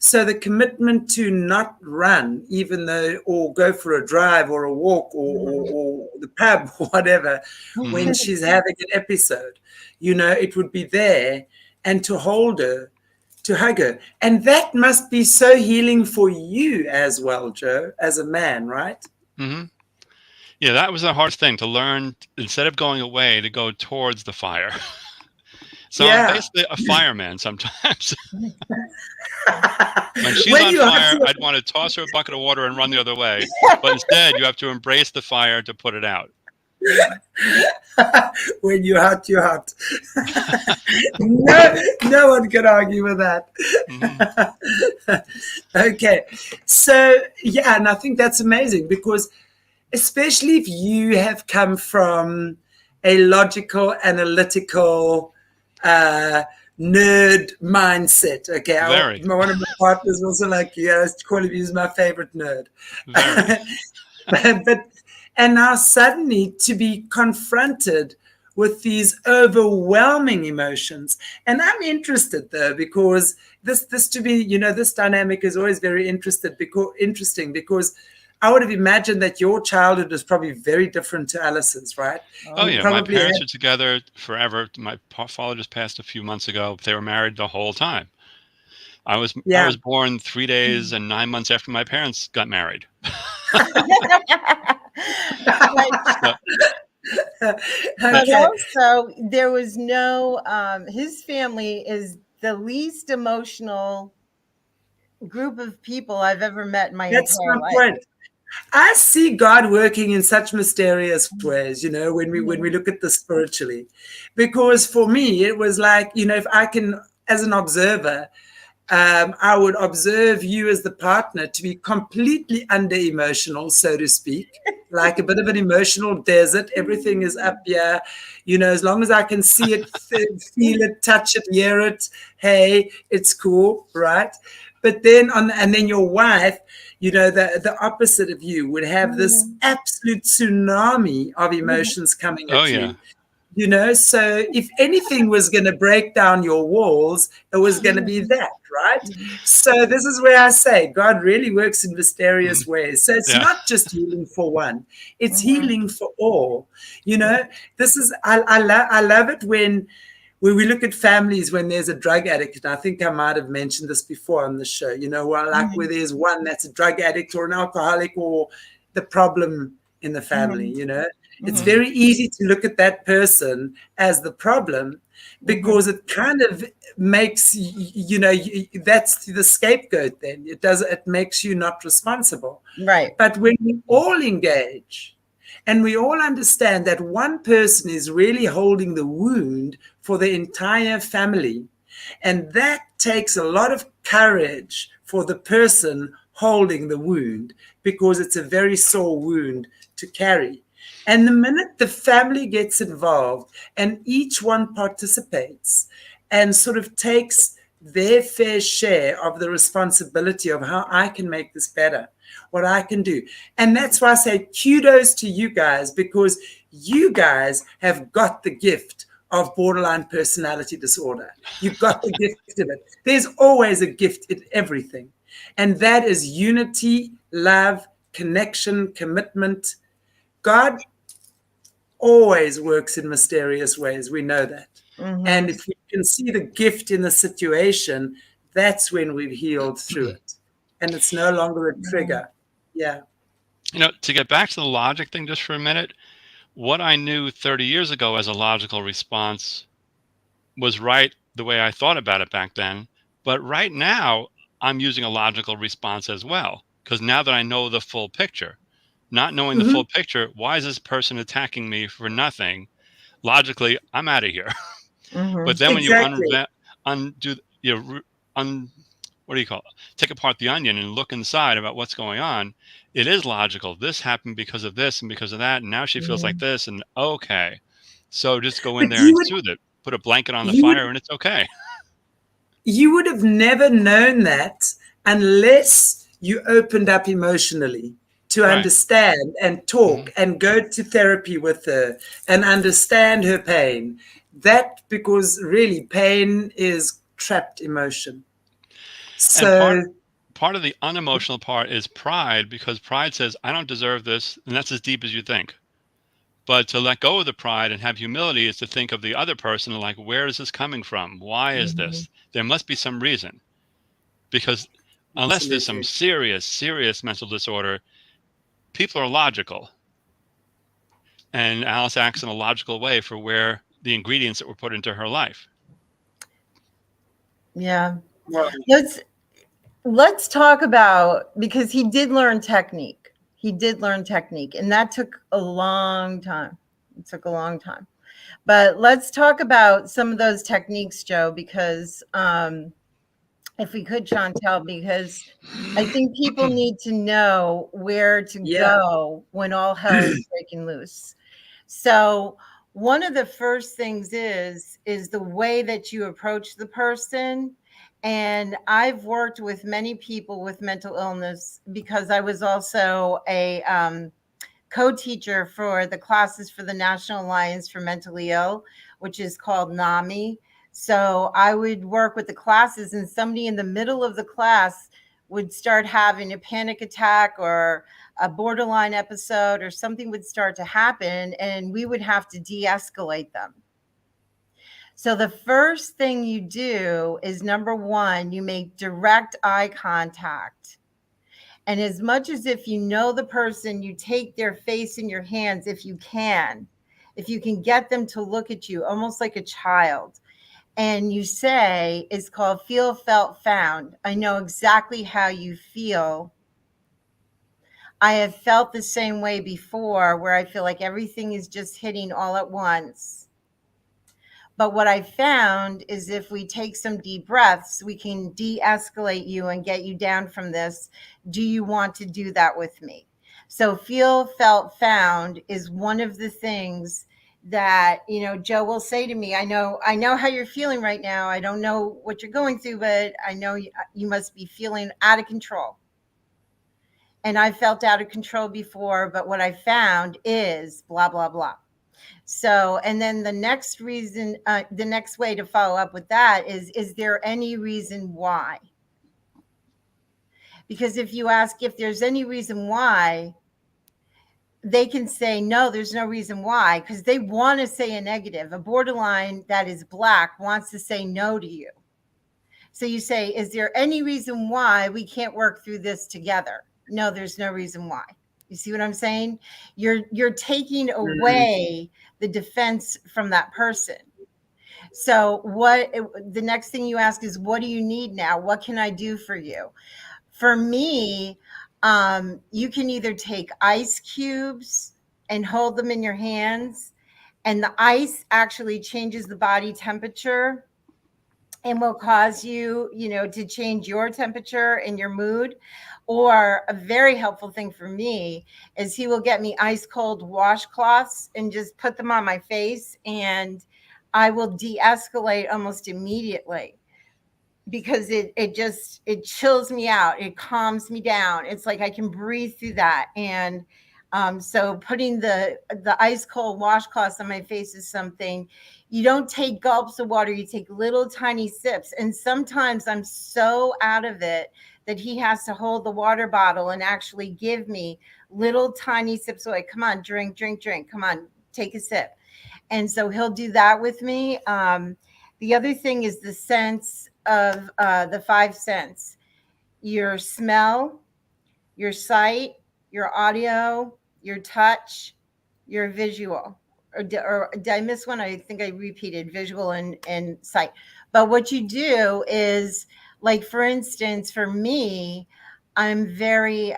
So the commitment to not run, even though, or go for a drive or a walk or the pub or whatever, when she's having an episode, it would be there, and to hold her, to hug her. And that must be so healing for you as well, Joe, as a man, right? Mm-hmm. Yeah, that was the hardest thing, to learn, instead of going away, to go towards the fire. So I'm basically a fireman sometimes. When she's on fire, I'd want to toss her a bucket of water and run the other way. But instead, you have to embrace the fire to put it out. When you're hot, you're hot. No one can argue with that. Okay. So, yeah, and I think that's amazing because especially if you have come from a logical, analytical, nerd mindset. Okay. One of my partners also like, yeah, Quality is my favorite nerd. And now suddenly to be confronted with these overwhelming emotions. And I'm interested though, because this to me, this dynamic is always very interesting because I would have imagined that your childhood was probably very different to Alice's, right? Oh, yeah. My parents were together forever. My father just passed a few months ago. They were married the whole time. I was born 3 days and 9 months after my parents got married. But also, there was no, his family is the least emotional group of people I've ever met in my entire life. Point. I see God working in such mysterious ways, when we look at this spiritually. Because for me, it was like, if I can, as an observer, I would observe you as the partner to be completely under-emotional, so to speak, like a bit of an emotional desert. Everything is up here. As long as I can see it, feel it, touch it, hear it, hey, it's cool, right? But then, and then your wife, the opposite of you would have this absolute tsunami of emotions coming at you. So if anything was going to break down your walls, it was going to be that, right? So this is where I say God really works in mysterious ways. So it's not just healing for one, it's healing for all. This is, I love it when we look at families when there's a drug addict, and I think I might have mentioned this before on the show, where there's one that's a drug addict or an alcoholic or the problem in the family, It's very easy to look at that person as the problem because it kind of makes, that's the scapegoat then. It makes you not responsible. Right. But when we all engage and we all understand that one person is really holding the wound for the entire family, and that takes a lot of courage for the person holding the wound because it's a very sore wound to carry. And the minute the family gets involved and each one participates and sort of takes their fair share of the responsibility of how I can make this better, what I can do. And that's why I say kudos to you guys, because you guys have got the gift of borderline personality disorder. You've got the gift of it. There's always a gift in everything. And that is unity, love, connection, commitment. God always works in mysterious ways. We know that. And if we can see the gift in the situation, that's when we've healed through it. And it's no longer a trigger. Yeah. To get back to the logic thing just for a minute, what I knew 30 years ago as a logical response was right the way I thought about it back then. But right now, I'm using a logical response as well, because now that I know the full picture, not knowing the full picture, why is this person attacking me for nothing? Logically, I'm out of here. But then when you take apart the onion and look inside about what's going on, it is logical. This happened because of this and because of that, and now she feels like this, and okay. So just go in there and soothe it. Put a blanket on the fire, and it's okay. You would have never known that unless you opened up emotionally to understand and talk and go to therapy with her and understand her pain. That because really pain is trapped emotion. So part of the unemotional part is pride, because pride says, I don't deserve this. And that's as deep as you think. But to let go of the pride and have humility is to think of the other person and like, where is this coming from? Why is this? There must be some reason. Because unless there's some serious mental disorder, people are logical. And Alice acts in a logical way for where the ingredients that were put into her life. Yeah. Well, Let's talk about, because he did learn technique. He did learn technique, and that took a long time. It took a long time. But let's talk about some of those techniques, Joe, because if we could, Chantelle, because I think people need to know where to yeah. go when all hell is breaking loose. So one of the first things is the way that you approach the person. And I've worked with many people with mental illness because I was also a co-teacher for the classes for the National Alliance for Mentally Ill, which is called NAMI. So I would work with the classes, and somebody in the middle of the class would start having a panic attack or a borderline episode, or something would start to happen, and we would have to de-escalate them. So the first thing you do is, number one, you make direct eye contact. And as much as if you know the person, you take their face in your hands if you can get them to look at you almost like a child. And you say, it's called feel, felt, found. I know exactly how you feel. I have felt the same way before, where I feel like everything is just hitting all at once. But what I found is if we take some deep breaths, we can de-escalate you and get you down from this. Do you want to do that with me? So feel, felt, found is one of the things that, you know, Joe will say to me, I know how you're feeling right now. I don't know what you're going through, but I know you must be feeling out of control. And I felt out of control before, but what I found is blah, blah, blah. So, and then the next reason, the next way to follow up with that is there any reason why? Because if you ask if there's any reason why, they can say, no, there's no reason why, because they want to say a negative. A borderline that is Black wants to say no to you. So you say, is there any reason why we can't work through this together? No, there's no reason why. You see what I'm saying? You're taking away the defense from that person. So the next thing you ask is, what do you need now? What can I do for you? For me, you can either take ice cubes and hold them in your hands, and the ice actually changes the body temperature and will cause you, to change your temperature and your mood. Or a very helpful thing for me is he will get me ice cold washcloths and just put them on my face, and I will de-escalate almost immediately, because it chills me out. It calms me down. It's like I can breathe through that. And so putting the ice cold washcloths on my face is something. You don't take gulps of water, you take little tiny sips. And sometimes I'm so out of it that he has to hold the water bottle and actually give me little tiny sips away. Come on, drink, drink, drink. Come on, take a sip. And so he'll do that with me. The other thing is the sense of the 5 sense: your smell, your sight, your audio, your touch, your visual. Or did I miss one? I think I repeated visual and sight. But what you do is, like, for instance, for me, I'm very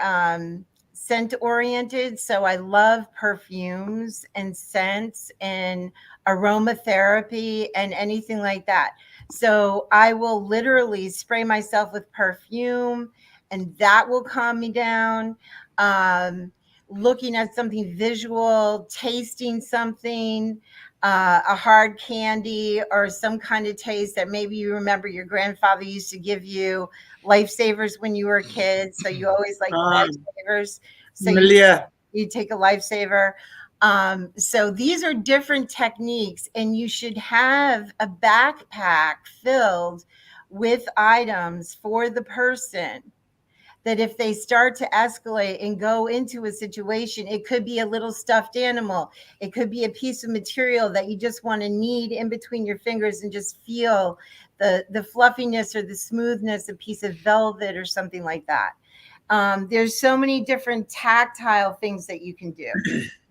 scent oriented. So I love perfumes and scents and aromatherapy and anything like that. So I will literally spray myself with perfume, and that will calm me down. Looking at something visual, tasting something, a hard candy or some kind of taste that maybe you remember your grandfather used to give you lifesavers when you were a kid. So you always like the lifesavers. So you take a lifesaver. So these are different techniques, and you should have a backpack filled with items for the person, that if they start to escalate and go into a situation, it could be a little stuffed animal. It could be a piece of material that you just want to knead in between your fingers and just feel the fluffiness or the smoothness, a piece of velvet or something like that. There's so many different tactile things that you can do.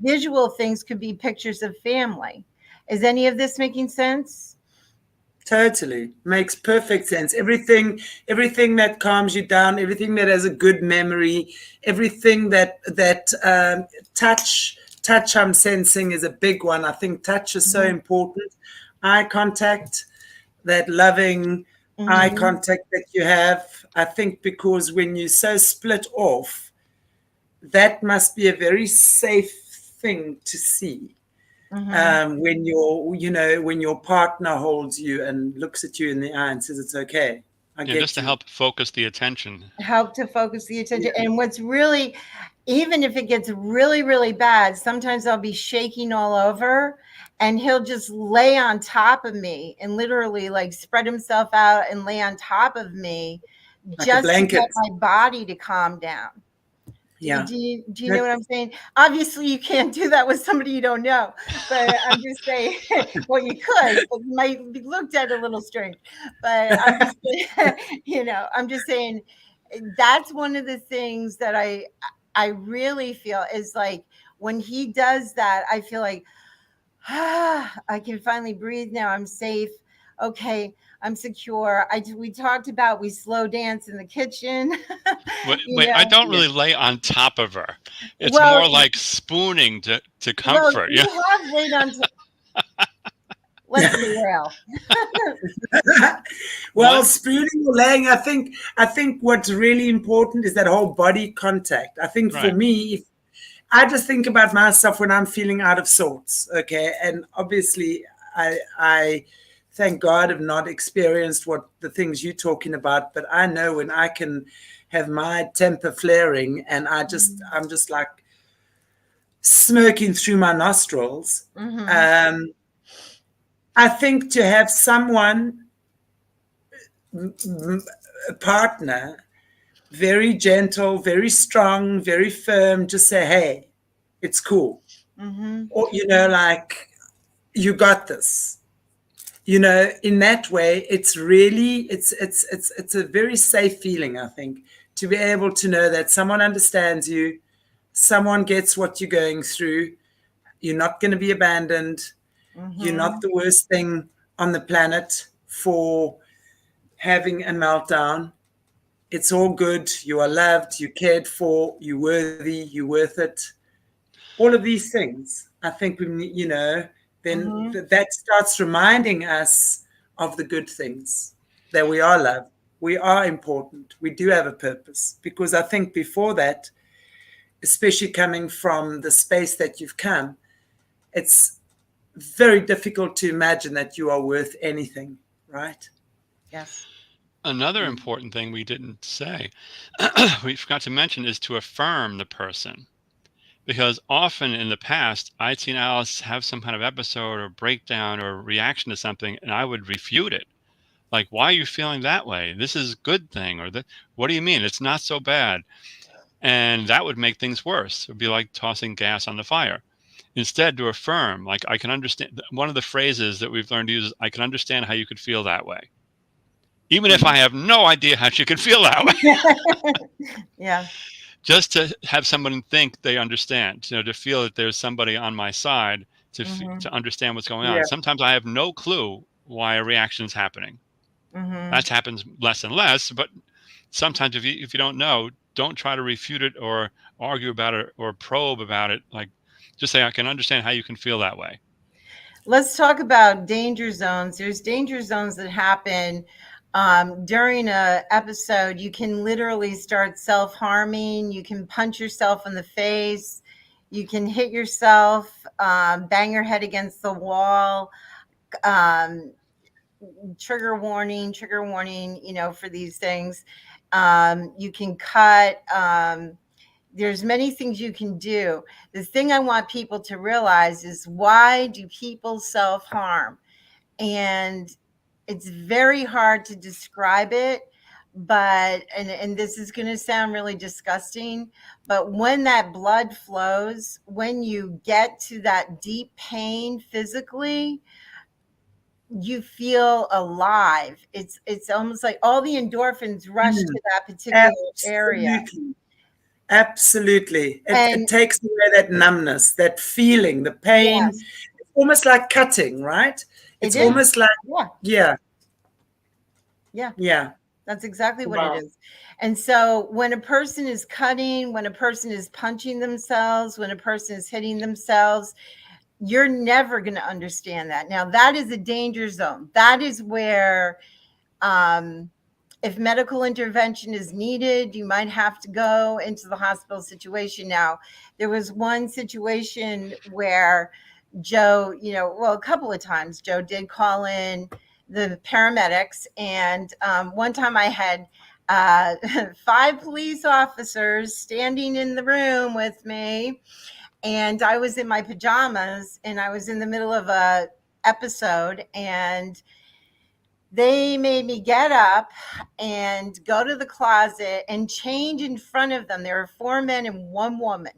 Visual things could be pictures of family. Is any of this making sense? Totally. Makes perfect sense. Everything that calms you down, everything that has a good memory, everything that touch I'm sensing is a big one. I think touch is so important. Eye contact, that loving eye contact that you have. I think because when you're so split off, that must be a very safe thing to see. When when your partner holds you and looks at you in the eye and says it's okay. Just to help focus the attention. Help to focus the attention. And what's really, even if it gets really, really bad, sometimes I'll be shaking all over and he'll just lay on top of me and literally like spread himself out and lay on top of me, like just to get my body to calm down. Yeah. Do you know what I'm saying? Obviously, you can't do that with somebody you don't know. But I'm just saying, well, you could, but you might be looked at a little strange. But I'm just saying, I'm just saying that's one of the things that I really feel is like when he does that, I feel like, I can finally breathe now. I'm safe. Okay, I'm secure. We talked about we slow dance in the kitchen. Wait, I don't really lay on top of her. It's more like spooning to comfort. Well, you have laid on top. Let's be real. Well, spooning or laying, I think what's really important is that whole body contact. I think for me, if I just think about myself when I'm feeling out of sorts, okay, and obviously I thank God have not experienced what the things you're talking about, but I know when I can have my temper flaring and I'm just like smoking through my nostrils. I think to have someone, a partner, very gentle, very strong, very firm, just say, hey, it's cool. Or, like, you got this. In that way, it's really, it's a very safe feeling, I think, to be able to know that someone understands you, someone gets what you're going through, you're not going to be abandoned, you're not the worst thing on the planet for having a meltdown. It's all good. You are loved, you're cared for, you're worthy, you're worth it. All of these things, I think, then that starts reminding us of the good things, that we are loved, we are important, we do have a purpose. Because I think before that, especially coming from the space that you've come, it's very difficult to imagine that you are worth anything, right? Yes. Another important thing we didn't say, we forgot to mention, is to affirm the person. Because often in the past, I'd seen Alice have some kind of episode or breakdown or reaction to something, and I would refute it. Like, why are you feeling that way? This is a good thing. Or what do you mean? It's not so bad. And that would make things worse. It would be like tossing gas on the fire. Instead, to affirm, like, I can understand. One of the phrases that we've learned to use is, I can understand how you could feel that way. Even if I have no idea how she could feel that way. Yeah. Just to have someone think they understand, to feel that there's somebody on my side to understand what's going on. Sometimes I have no clue why a reaction is happening. That happens less and less, but sometimes if you don't know, don't try to refute it or argue about it or probe about it. Like, just say, I can understand how you can feel that way. Let's talk about danger zones. There's danger zones that happen during a episode. You can literally start self-harming. You can punch yourself in the face. You can hit yourself, bang your head against the wall. Trigger warning, for these things. You can cut. There's many things you can do. The thing I want people to realize is, why do people self-harm? And it's very hard to describe it, but, and this is going to sound really disgusting, but when that blood flows, when you get to that deep pain physically, you feel alive. It's almost like all the endorphins rush to that particular area. Absolutely. It takes away that numbness, that feeling, the pain. Yes. It's almost like cutting, right? It's almost like, Yeah. Yeah. That's exactly what Wow. it is. And so when a person is cutting, when a person is punching themselves, when a person is hitting themselves, you're never going to understand that. Now, that is a danger zone. That is where, if medical intervention is needed, you might have to go into the hospital situation. Now, there was one situation where Joe, well, a couple of times Joe did call in the paramedics. And one time I had 5 police officers standing in the room with me, and I was in my pajamas, and I was in the middle of a episode, and they made me get up and go to the closet and change in front of them. There were 4 men and 1 woman.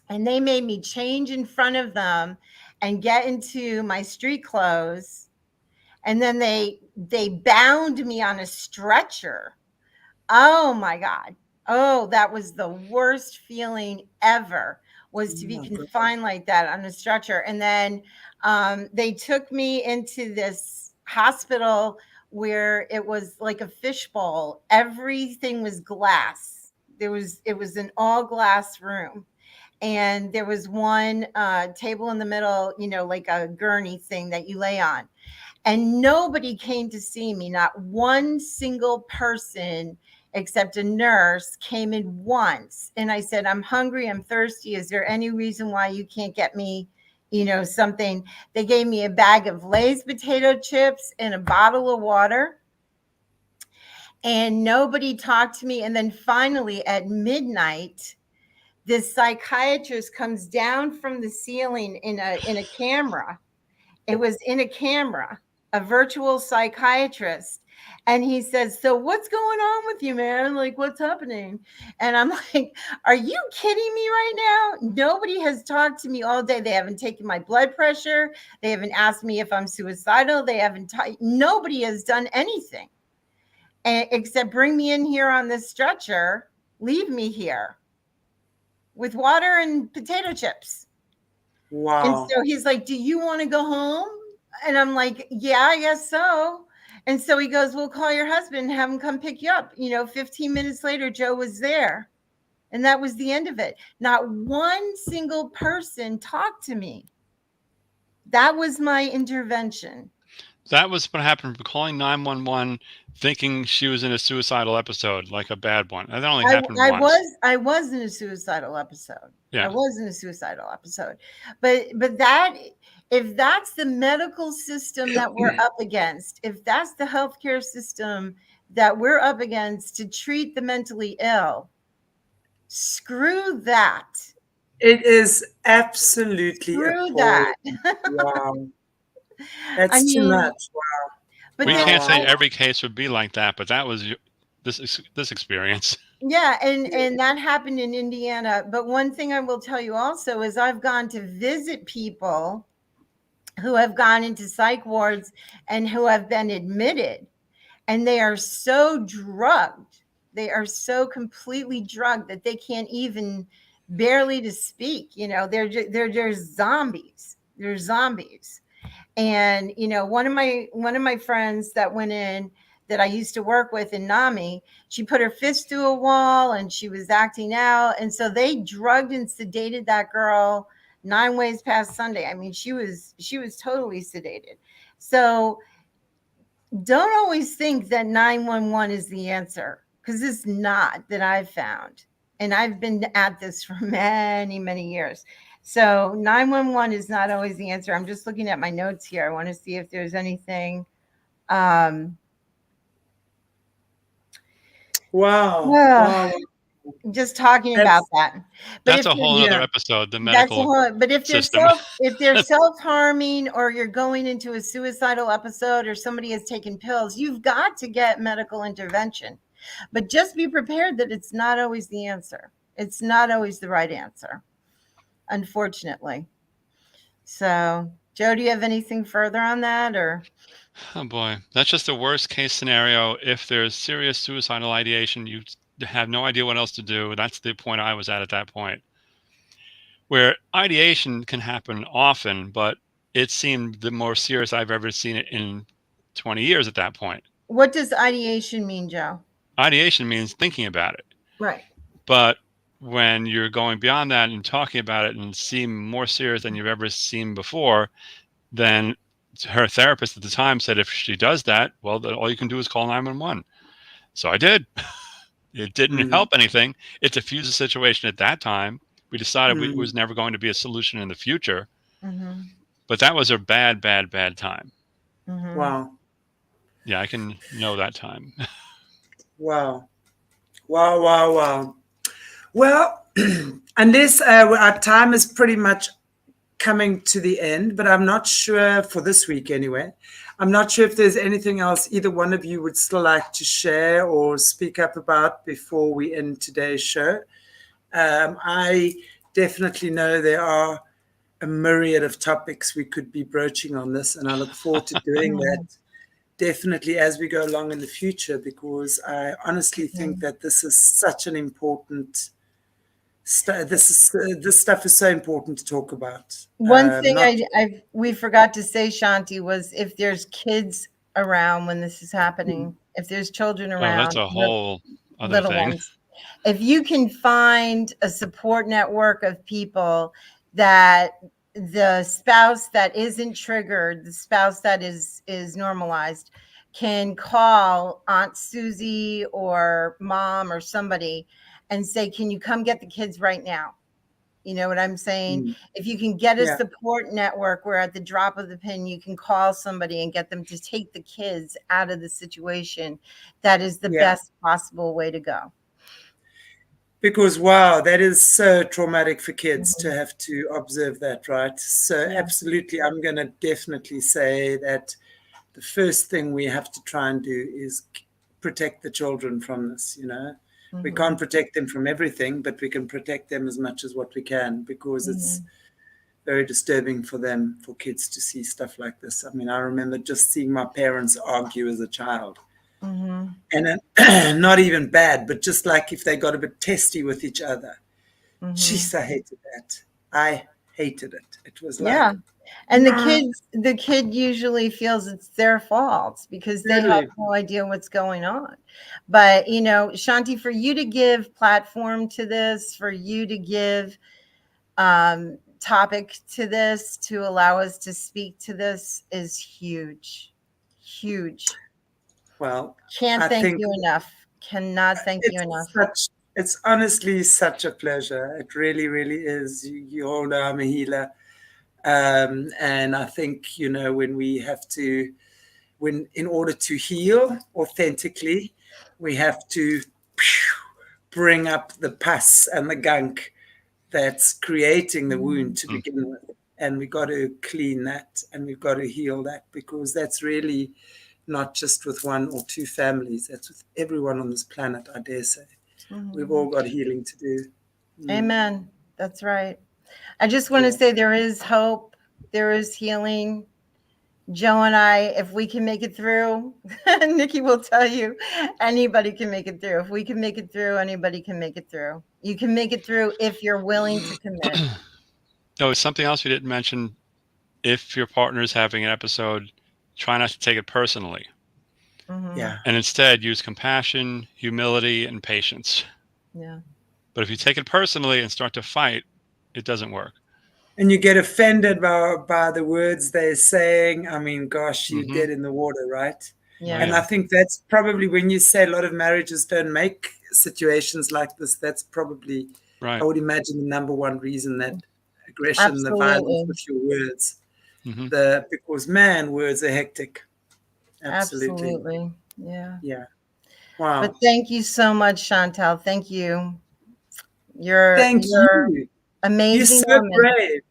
And they made me change in front of them and get into my street clothes. And then they bound me on a stretcher. Oh my God. Oh, that was the worst feeling ever, was to be confined like that on a stretcher. And then they took me into this hospital where it was like a fishbowl. Everything was glass. It was an all glass room. And there was one table in the middle, like a gurney thing that you lay on. And nobody came to see me. Not one single person except a nurse came in once. And I said, I'm hungry, I'm thirsty. Is there any reason why you can't get me, something? They gave me a bag of Lay's potato chips and a bottle of water. And nobody talked to me. And then finally at midnight, this psychiatrist comes down from the ceiling in a camera. It was in a camera, a virtual psychiatrist. And he says, so what's going on with you, man? Like, what's happening? And I'm like, are you kidding me right now? Nobody has talked to me all day. They haven't taken my blood pressure. They haven't asked me if I'm suicidal. They haven't, nobody has done anything except bring me in here on this stretcher, leave me here with water and potato chips. Wow. And so he's like, do you want to go home? And I'm like, yeah, I guess so. And so he goes, well, call your husband and have him come pick you up. 15 minutes later, Joe was there. And that was the end of it. Not one single person talked to me. That was my intervention. That was what happened, calling 911, thinking she was in a suicidal episode, like a bad one. That only happened once. I was in a suicidal episode. Yeah. I was in a suicidal episode. But that, if that's the medical system that we're up against, if that's the healthcare system that we're up against to treat the mentally ill, screw that. It is absolutely screw that. Wow. That's too much. Wow. But we can't say every case would be like that, but that was this experience. Yeah, and that happened in Indiana. But one thing I will tell you also is I've gone to visit people who have gone into psych wards and who have been admitted, and they are so drugged. They are so completely drugged that they can't even barely to speak. They're just zombies. They're zombies. And one of my friends that went in, that I used to work with in NAMI, she put her fist through a wall and she was acting out. And so they drugged and sedated that girl 9 ways past Sunday. I mean, she was totally sedated. So don't always think that 911 is the answer, because it's not, that I've found. And I've been at this for many, many years. So 911 is not always the answer. I'm just looking at my notes here. I want to see if there's anything. Wow. Wow. Just talking about that. But that's a whole other episode, the medical but if they're self-harming, or you're going into a suicidal episode, or somebody has taken pills, you've got to get medical intervention. But just be prepared that it's not always the answer. It's not always the right answer, unfortunately. So, Joe, do you have anything further on that, or? Oh boy, that's just the worst case scenario. If there's serious suicidal ideation, you have no idea what else to do. That's the point I was at that point, where ideation can happen often, but it seemed the more serious I've ever seen it in 20 years at that point. What does ideation mean, Joe? Ideation means thinking about it. Right. But when you're going beyond that and talking about it and seem more serious than you've ever seen before, then her therapist at the time said if she does that, well, then all you can do is call 911. So I did. It didn't help anything. It diffused the situation at that time. We decided it was never going to be a solution in the future. But that was a bad, bad, bad time. Wow. Yeah, I can know that time. Wow. Wow, wow, wow. Well, unless our time is pretty much coming to the end, but I'm not sure for this week anyway. I'm not sure if there's anything else either one of you would still like to share or speak up about before we end today's show. I definitely know there are a myriad of topics we could be broaching on this, and I look forward to doing that definitely as we go along in the future, because I honestly think that this is such an important this stuff is so important to talk about. One thing we forgot to say, Shanti, was if there's kids around when this is happening, if there's children around, that's a whole other little thing. Ones, if you can find a support network of people that the spouse that isn't triggered, the spouse that is normalized, can call Aunt Susie or mom or somebody and say, can you come get the kids right now? You know what I'm saying? If you can get a support network where at the drop of the pin, you can call somebody and get them to take the kids out of the situation, that is the best possible way to go. Because, wow, that is so traumatic for kids to have to observe that, right? So absolutely, I'm going to definitely say that the first thing we have to try and do is protect the children from this, you know. We can't protect them from everything, but we can protect them as much as what we can, because it's very disturbing for them, for kids to see stuff like this. I mean, I remember just seeing my parents argue as a child. And not even bad, but just like if they got a bit testy with each other. Jeez, I hated that. I hated it. It was like... And the kid usually feels it's their fault because they have no idea what's going on. But, you know, Shanti, for you to give platform to this, for you to give topic to this, to allow us to speak to this is huge, huge. Well, can't thank you enough. Cannot thank you enough. It's honestly such a pleasure. It really, really is. You all know I'm a healer. And I think, you know, in order to heal authentically, we have to bring up the pus and the gunk that's creating the wound to begin with. And we got to clean that, and we've got to heal that, because that's really not just with one or two families. That's with everyone on this planet, I dare say. We've all got healing to do. Amen. That's right. I just want to say there is hope. There is healing. Joe and I, if we can make it through, Nikki will tell you, anybody can make it through. If we can make it through, anybody can make it through. You can make it through if you're willing to commit. Oh, something else we didn't mention. If your partner is having an episode, try not to take it personally. Yeah. And instead use compassion, humility, and patience. Yeah. But if you take it personally and start to fight, it doesn't work. And you get offended by the words they're saying. I mean, gosh, you're dead in the water, right? Yeah. And I think that's probably when you say a lot of marriages don't make situations like this, that's probably, I would imagine, the number one reason that aggression, the violence with your words. Because, man, words are hectic. Absolutely. Yeah. Yeah. Wow. But thank you so much, Chantelle. Thank you. You're amazing. You're so brave.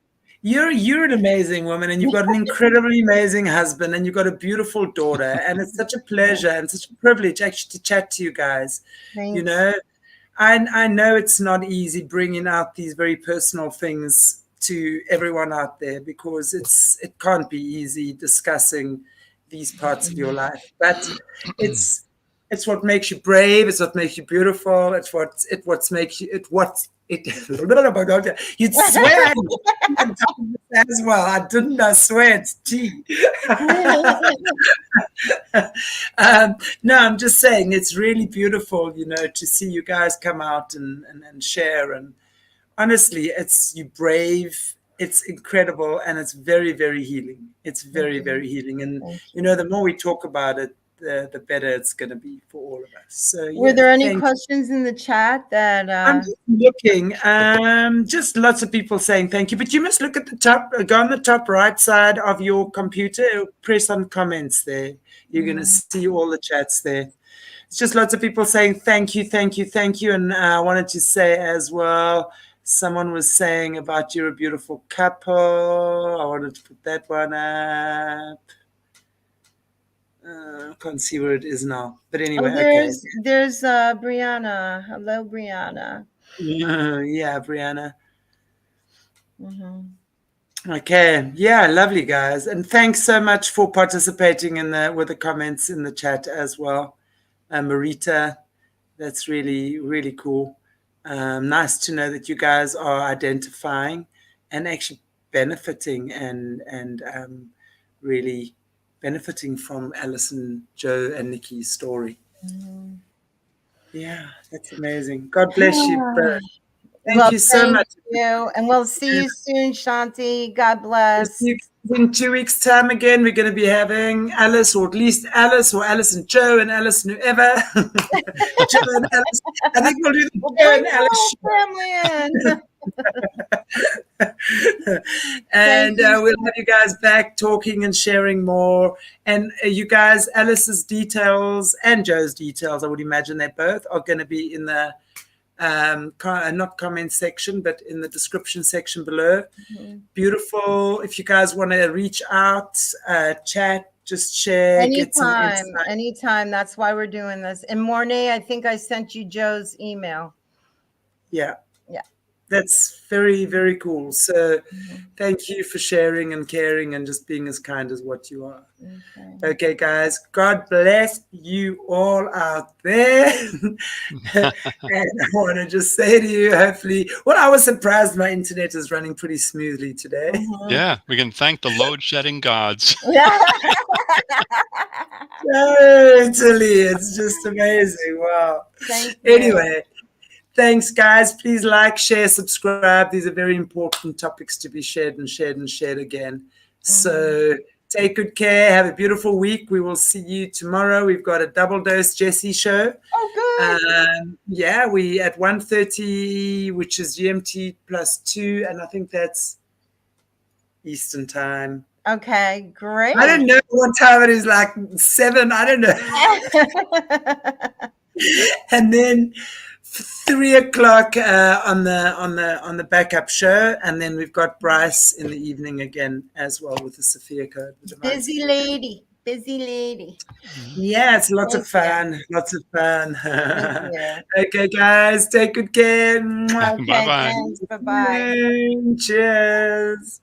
You're an amazing woman, and you've got an incredibly amazing husband, and you've got a beautiful daughter, and it's such a pleasure and such a privilege actually to chat to you guys. Thanks. You know, I know it's not easy bringing out these very personal things to everyone out there, because it can't be easy discussing these parts of your life, but it's what makes you brave. It's what makes you beautiful. It's what makes you. You'd swear at the as well. I didn't. I swear it's tea. No, I'm just saying it's really beautiful, to see you guys come out and share. And honestly, you're brave. It's incredible, and it's very, very healing. It's very, very healing. And the more we talk about it, the better it's going to be for all of us. So, were there any questions in the chat that I'm just looking? Just lots of people saying thank you, but you must look at the top. Go on the top right side of your computer. Press on comments there. You're going to see all the chats there. It's just lots of people saying thank you, thank you, thank you. And I wanted to say as well, someone was saying about you're a beautiful couple. I wanted to put that one up. I can't see where it is now. But anyway, there's Brianna. Hello, Brianna. Yeah, Brianna. Okay. Yeah, lovely, guys. And thanks so much for participating with the comments in the chat as well. Marita, that's really, really cool. Nice to know that you guys are identifying and actually benefiting and really benefiting from Alison, Joe, and Nikki's story. Yeah, that's amazing. God bless you, bro. Thank you so much. You. And we'll see you soon, Shanti. God bless. In 2 weeks' time again, we're going to be having Alice, or at least Alice, or Alice and Joe, and Alice and whoever. Joe and Alice. I think we'll do the Joe and Alice show. And we'll have you guys back talking and sharing more. And you guys, Alice's details and Joe's details, I would imagine they both are going to be in the not comment section, but in the description section below. Beautiful. If you guys want to reach out, chat, just share. Anytime. That's why we're doing this. And Morné, I think I sent you Joe's email. Yeah. That's very, very cool. So thank you for sharing and caring and just being as kind as what you are. Okay, guys. God bless you all out there. And I want to just say to you, hopefully, I was surprised my internet is running pretty smoothly today. Yeah, we can thank the load shedding gods. Totally. It's just amazing. Wow. Anyway. Thanks, guys. Please like, share, subscribe. These are very important topics to be shared and shared and shared again. So take good care. Have a beautiful week. We will see you tomorrow. We've got a double dose Jessie show. Oh, good. Yeah, we at 1:30, which is GMT +2, and I think that's Eastern time. Okay, great. I don't know what time it is, like 7. I don't know. And then 3 o'clock on the backup show, and then we've got Bryce in the evening again as well with the Sophia code. Busy lady. Yeah, it's lots of fun. Okay, guys, take good care. Okay, Bye-bye. Bye-bye. Cheers.